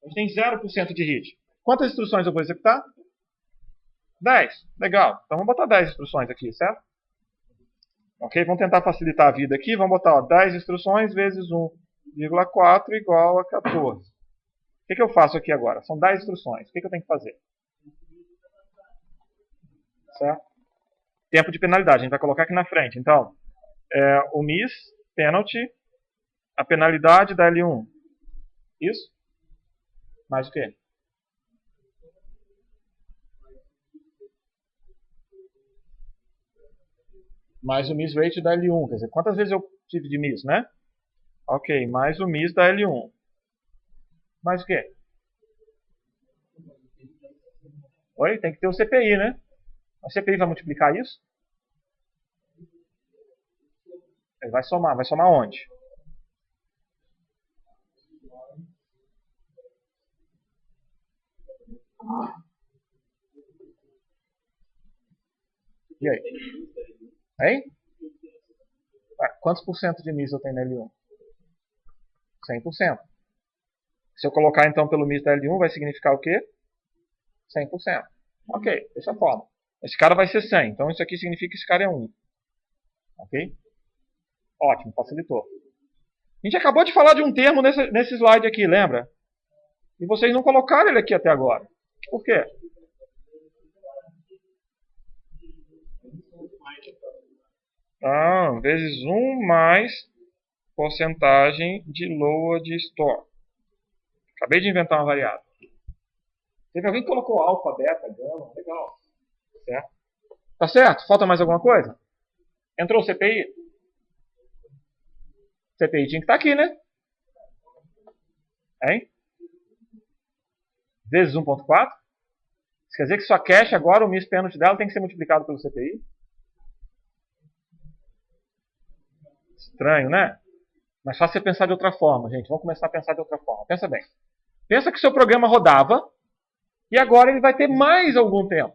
A gente tem 0% de hit. Quantas instruções eu vou executar? 10. Legal. Então vamos botar 10 instruções aqui, certo? Ok? Vamos tentar facilitar a vida aqui. Vamos botar 10 instruções vezes 1,4 igual a 14. O que eu faço aqui agora? São 10 instruções. O que eu tenho que fazer? Certo? Tempo de penalidade. A gente vai colocar aqui na frente. Então, o miss, penalty, a penalidade da L1. Isso? Mais o quê? Mais o miss rate da L1. Quer dizer, quantas vezes eu tive de miss, né? Ok, mais o miss da L1. Mais o quê? Oi? Tem que ter o CPI, né? A CPI vai multiplicar isso? Ele vai somar. Vai somar onde? E aí? Hein? Quantos por cento de miss eu tenho na L1? 100%. Se eu colocar então pelo miss da L1, vai significar o quê? 100%. Ok, dessa forma. Esse cara vai ser 100, então isso aqui significa que esse cara é 1. Ok? Ótimo, facilitou. A gente acabou de falar de um termo nesse slide aqui, lembra? E vocês não colocaram ele aqui até agora. Por quê? Vezes 1 mais porcentagem de load store. Acabei de inventar uma variável. Teve alguém que colocou alfa, beta, gama. Legal. Certo? Tá certo? Falta mais alguma coisa? Entrou o CPI? CPI tinha que estar aqui, né? Hein? Vezes 1.4. Isso quer dizer que sua cache agora, o miss penalty dela tem que ser multiplicado pelo CPI? Estranho, né? Mas fácil você pensar de outra forma, gente. Vamos começar a pensar de outra forma. Pensa bem. Pensa que seu programa rodava e agora ele vai ter mais algum tempo.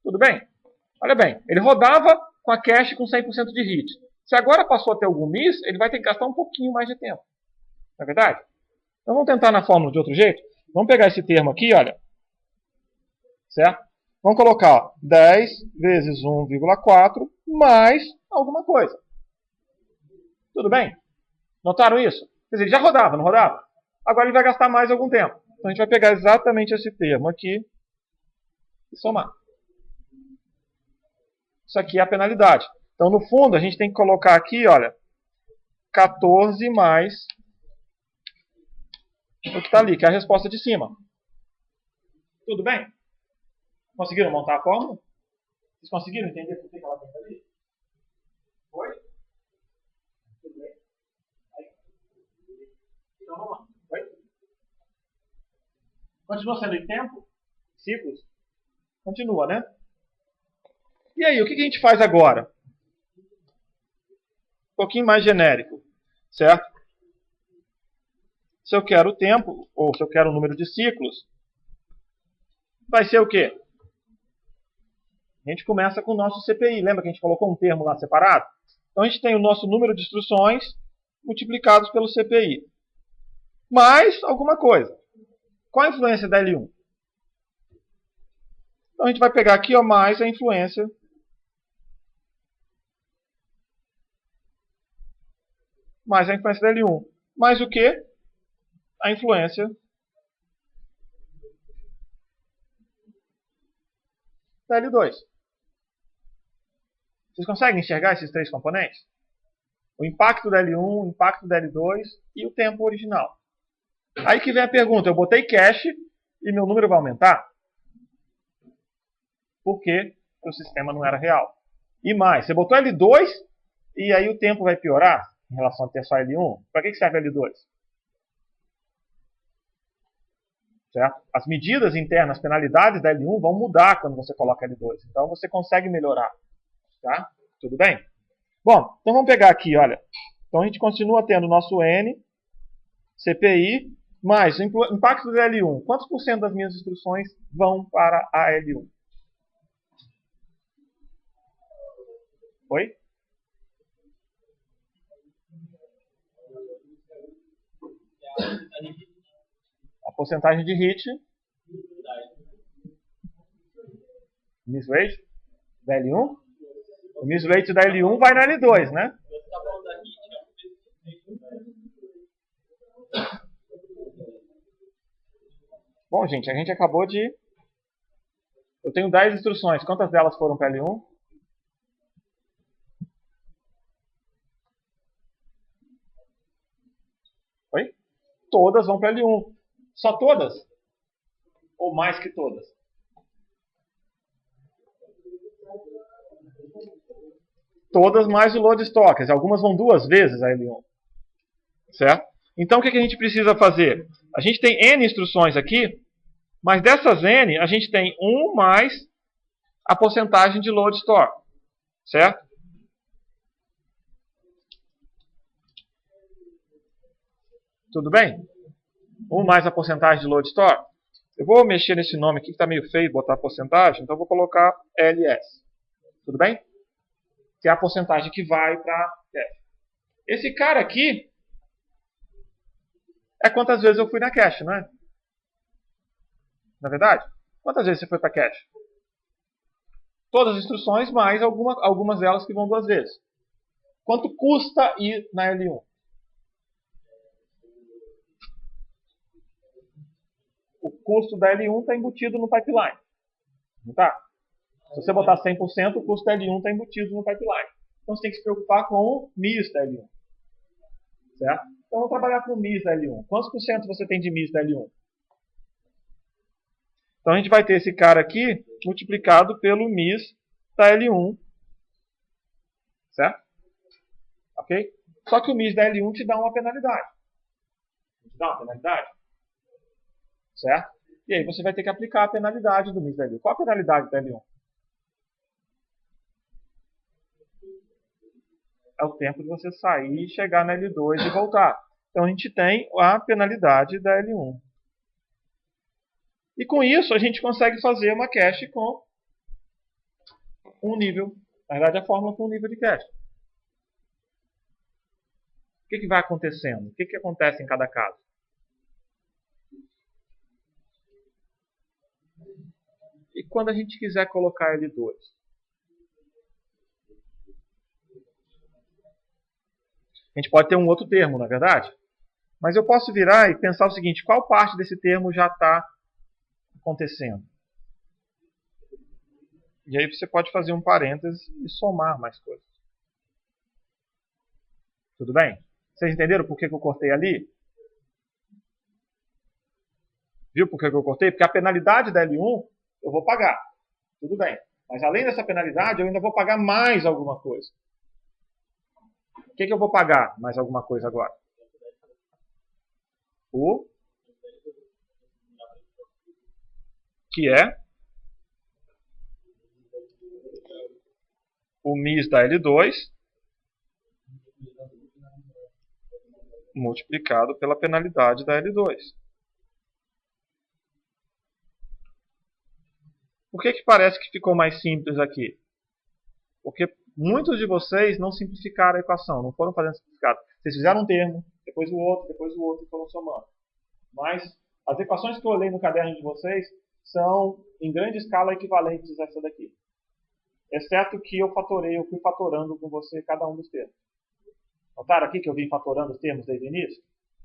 Tudo bem? Olha bem, ele rodava com a cache com 100% de hit. Se agora passou a ter algum miss, ele vai ter que gastar um pouquinho mais de tempo. Não é verdade? Então vamos tentar na fórmula de outro jeito? Vamos pegar esse termo aqui, olha. Certo? Vamos colocar ó, 10 vezes 1,4 mais alguma coisa. Tudo bem? Notaram isso? Quer dizer, ele já rodava, não rodava? Agora ele vai gastar mais algum tempo. Então a gente vai pegar exatamente esse termo aqui e somar. Isso aqui é a penalidade. Então, no fundo, a gente tem que colocar aqui, olha, 14 mais o que está ali, que é a resposta de cima. Tudo bem? Conseguiram montar a fórmula? Vocês conseguiram entender por que ela tem ali? Foi? Tudo bem? Aí. Então, vamos lá. Foi? Continua sendo em tempo? Ciclos? Continua, né? E aí, o que a gente faz agora? Um pouquinho mais genérico, certo? Se eu quero o tempo, ou se eu quero o número de ciclos, vai ser o quê? A gente começa com o nosso CPI. Lembra que a gente colocou um termo lá separado? Então a gente tem o nosso número de instruções multiplicados pelo CPI. Mais alguma coisa. Qual a influência da L1? Então a gente vai pegar aqui, ó, mais a influência da L1. Mais o que? A influência da L2. Vocês conseguem enxergar esses três componentes? O impacto da L1, o impacto da L2 e o tempo original. Aí que vem a pergunta, eu botei cache e meu número vai aumentar? Porque o sistema não era real. E mais, você botou L2 e aí o tempo vai piorar em relação a ter só L1? Para que serve L2? Certo? As medidas internas, as penalidades da L1 vão mudar quando você coloca L2. Então você consegue melhorar. Tá? Tudo bem? Bom, então vamos pegar aqui, olha. Então a gente continua tendo o nosso N, CPI, mais o impacto da L1. Quantos por cento das minhas instruções vão para a L1? Oi? A porcentagem de hit. Miss rate da L1. O miss rate da L1 vai na L2, né? Bom, gente, a gente acabou de... Eu tenho 10 instruções. Quantas delas foram para L1? Oi? Todas vão para L1. Só todas? Ou mais que todas? Todas mais o load stock. Algumas vão duas vezes a L1. Certo? Então o que a gente precisa fazer? A gente tem N instruções aqui, mas dessas N a gente tem 1 mais a porcentagem de load store. Certo? Tudo bem? 1 mais a porcentagem de load store. Eu vou mexer nesse nome aqui que está meio feio botar porcentagem, então eu vou colocar LS. Tudo bem? Que é a porcentagem que vai para cache. Esse cara aqui é quantas vezes eu fui na cache, não é? Na verdade? Quantas vezes você foi para cache? Todas as instruções, mais algumas delas que vão duas vezes. Quanto custa ir na L1? O custo da L1 está embutido no pipeline. Não está? Se você botar 100%, o custo da L1 está embutido no pipeline. Então você tem que se preocupar com o MIS da L1. Certo? Então vamos trabalhar com o MIS da L1. Quantos por cento você tem de MIS da L1? Então a gente vai ter esse cara aqui multiplicado pelo MIS da L1. Certo? Ok? Só que o MIS da L1 te dá uma penalidade. Te dá uma penalidade? Certo? E aí você vai ter que aplicar a penalidade do MIS da L1. Qual a penalidade da L1? É o tempo de você sair, chegar na L2 e voltar. Então a gente tem a penalidade da L1. E com isso a gente consegue fazer uma cache com um nível. Na verdade a fórmula com um nível de cache. O que vai acontecendo? O que acontece em cada caso? E quando a gente quiser colocar L2? A gente pode ter um outro termo, na verdade? Mas eu posso virar e pensar o seguinte, qual parte desse termo já está acontecendo? E aí você pode fazer um parênteses e somar mais coisas. Tudo bem? Vocês entenderam por que eu cortei ali? Viu por que eu cortei? Porque a penalidade da L1 eu vou pagar. Tudo bem. Mas além dessa penalidade, eu ainda vou pagar mais alguma coisa. O que eu vou pagar mais alguma coisa agora? O que é o MIS da L2 multiplicado pela penalidade da L2. Por que parece que ficou mais simples aqui? Porque muitos de vocês não simplificaram a equação, não foram fazendo simplificado. Vocês fizeram um termo, depois o outro e foram somando. Mas as equações que eu olhei no caderno de vocês são, em grande escala, equivalentes a essa daqui. Exceto que eu fui fatorando com você cada um dos termos. Notaram aqui que eu vim fatorando os termos desde o início?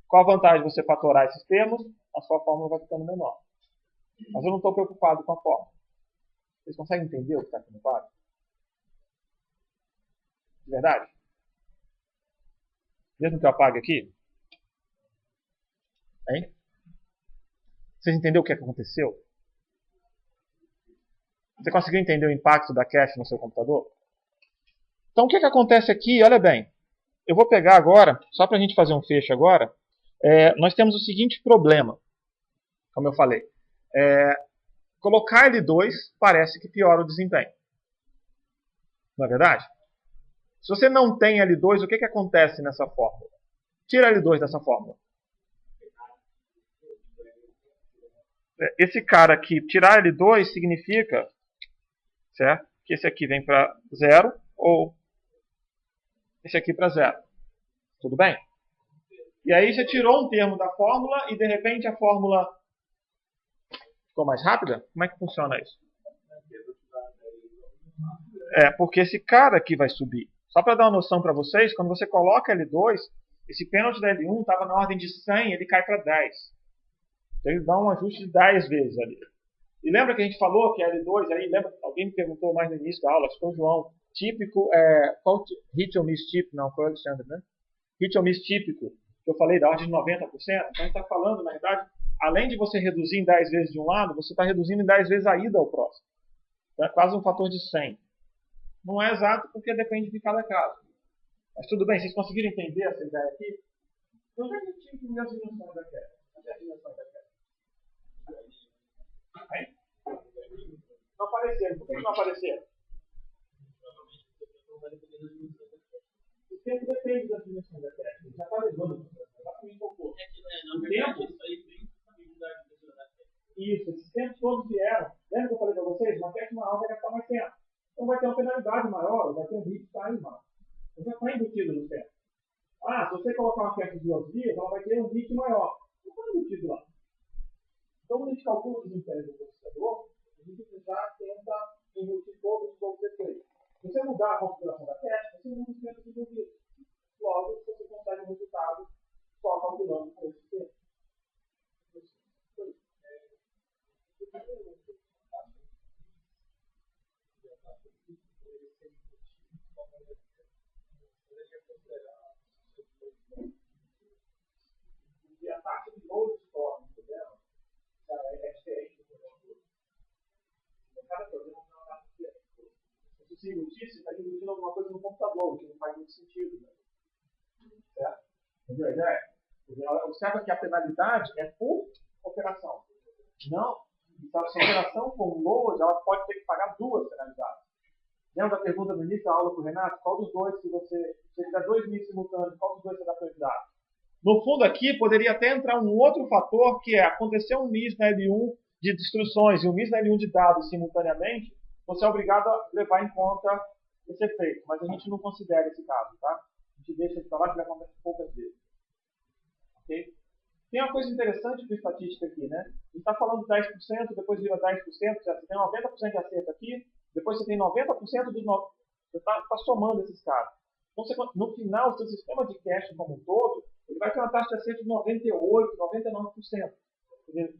Qual a vantagem de você fatorar esses termos? A sua fórmula vai ficando menor. Mas eu não estou preocupado com a fórmula. Vocês conseguem entender o que está aqui no quadro? De verdade? Mesmo que eu apague aqui? Hein? Vocês entenderam o que aconteceu? Você conseguiu entender o impacto da cache no seu computador? Então o que acontece aqui? Olha bem. Eu vou pegar agora, só para a gente fazer um fecho agora, nós temos o seguinte problema, como eu falei. Colocar L2 parece que piora o desempenho. Não é verdade? Se você não tem L2, o que acontece nessa fórmula? Tira L2 dessa fórmula. Esse cara aqui, tirar L2 significa, certo? Que esse aqui vem para 0 ou esse aqui para 0. Tudo bem? E aí você tirou um termo da fórmula e de repente a fórmula ficou mais rápida? Como é que funciona isso? Porque esse cara aqui vai subir. Só para dar uma noção para vocês, quando você coloca L2, esse pênalti da L1 estava na ordem de 100, ele cai para 10. Então ele dá um ajuste de 10 vezes ali. E lembra que a gente falou que a L2, aí, lembra, alguém me perguntou mais no início da aula, acho que foi o João, típico, qual hit ou miss típico? Não, foi o Alexandre, né? Hit ou miss típico, que eu falei da ordem de 90%, então a gente está falando, na verdade, além de você reduzir em 10 vezes de um lado, você está reduzindo em 10 vezes a ida ao próximo. Então é quase um fator de 100. Não é exato porque depende de cada caso. Mas tudo bem, vocês conseguiram entender essa ideia aqui? Então já que a gente tinha que ver as dimensões da queda. Cadê as dimensões da queda? Aí? Não apareceram. Por que não apareceram? O tempo depende das dimensões da queda. Já está levando. Exatamente o tempo. Isso, esses tempos todos vieram. Lembra que eu falei para vocês? Uma cache maior vai gastar mais tempo. Então vai ter uma penalidade maior, vai ter um hit time maior. Então já está embutido no tempo. Se você colocar uma cache de 2 vias, ela vai ter um hit maior. Não está embutido lá. Então, quando a gente calcula o desempenho do processador, a gente já tenta embutir todos os outros efeitos. Se você mudar a configuração da cache, você muda os tempos envolvidos. Logo, você consegue um resultado só calculando com esse tempo. E a taxa de load store no programa é diferente do programa. Cada programa tem uma taxa diferente. Se você embutir, você está embutindo alguma coisa no computador, que não faz muito sentido. Né? Certo? Entendeu a ideia? Observa que a penalidade é por operação. Não. Então, essa operação com load, ela pode ter que pagar 2 penalidades. Lembra da pergunta no início da aula para o Renato? Qual dos dois, se tiver 2 MIS simultâneos, qual dos dois você dá prioridade? No fundo aqui, poderia até entrar um outro fator, que é acontecer um MIS na L1 de instruções e um MIS na L1 de dados simultaneamente, você é obrigado a levar em conta esse efeito. Mas a gente não considera esse caso, tá? A gente deixa ele para lá, que vai acontecer poucas vezes. Ok? Tem uma coisa interessante com a estatística aqui, né? A gente está falando 10%, depois vira 10%, você tem 90% de acerto aqui, depois você tem 90% dos 9%. Você está somando esses casos. Então, no final, o seu sistema de cache como um todo, ele vai ter uma taxa de acerto de 98%, 99%. Quer dizer,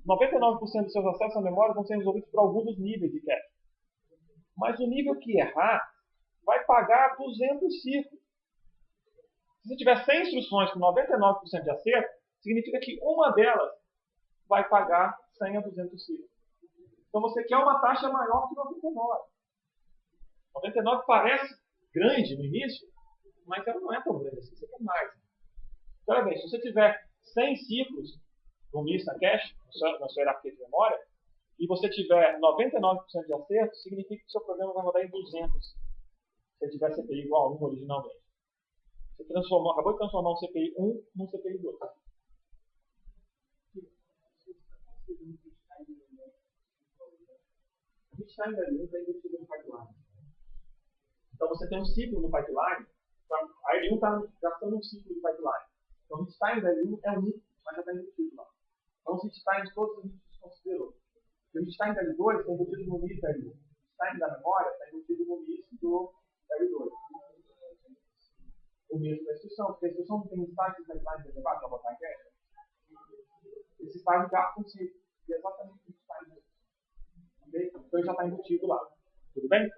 99% dos seus acessos à memória vão ser resolvidos por algum dos níveis de cache. Mas o nível que errar vai pagar 200 ciclos. Se você tiver 100 instruções com 99% de acerto, significa que uma delas vai pagar 100 a 200 ciclos. Então você quer uma taxa maior que 99. 99 parece grande no início, mas ela não é tão grande assim. Você quer mais. Então, olha bem, se você tiver 100 ciclos no MIS na cache, na sua hierarquia de memória, e você tiver 99% de acerto, significa que o seu programa vai rodar em 200. se tiver CPI igual a 1 originalmente. Você acabou de transformar um CPI 1 num CPI 2. A gente está em L1 está embutido no pipeline. Então você tem um ciclo no pipeline. A L1 está gastando um ciclo de pipeline. Então o hit time da L1 é 1, mas já está embutido lá. Então os hit times todos a gente desconsiderou. O hit time da L2 está embutido no MIS da L1. O hit time da memória está embutido no MIS do L2. O mesmo da instrução, porque a instrução não tem um estágio de pipeline reservado para botar em cache. Esse estágio gasta um ciclo. E é exatamente o hit time. Okay? Então ele já está embutido lá. Tudo bem?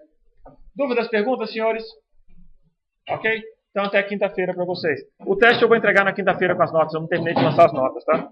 Dúvidas, perguntas, senhores? Ok? Então até quinta-feira para vocês. O teste eu vou entregar na quinta-feira com as notas. Eu não terminei de lançar as notas, tá?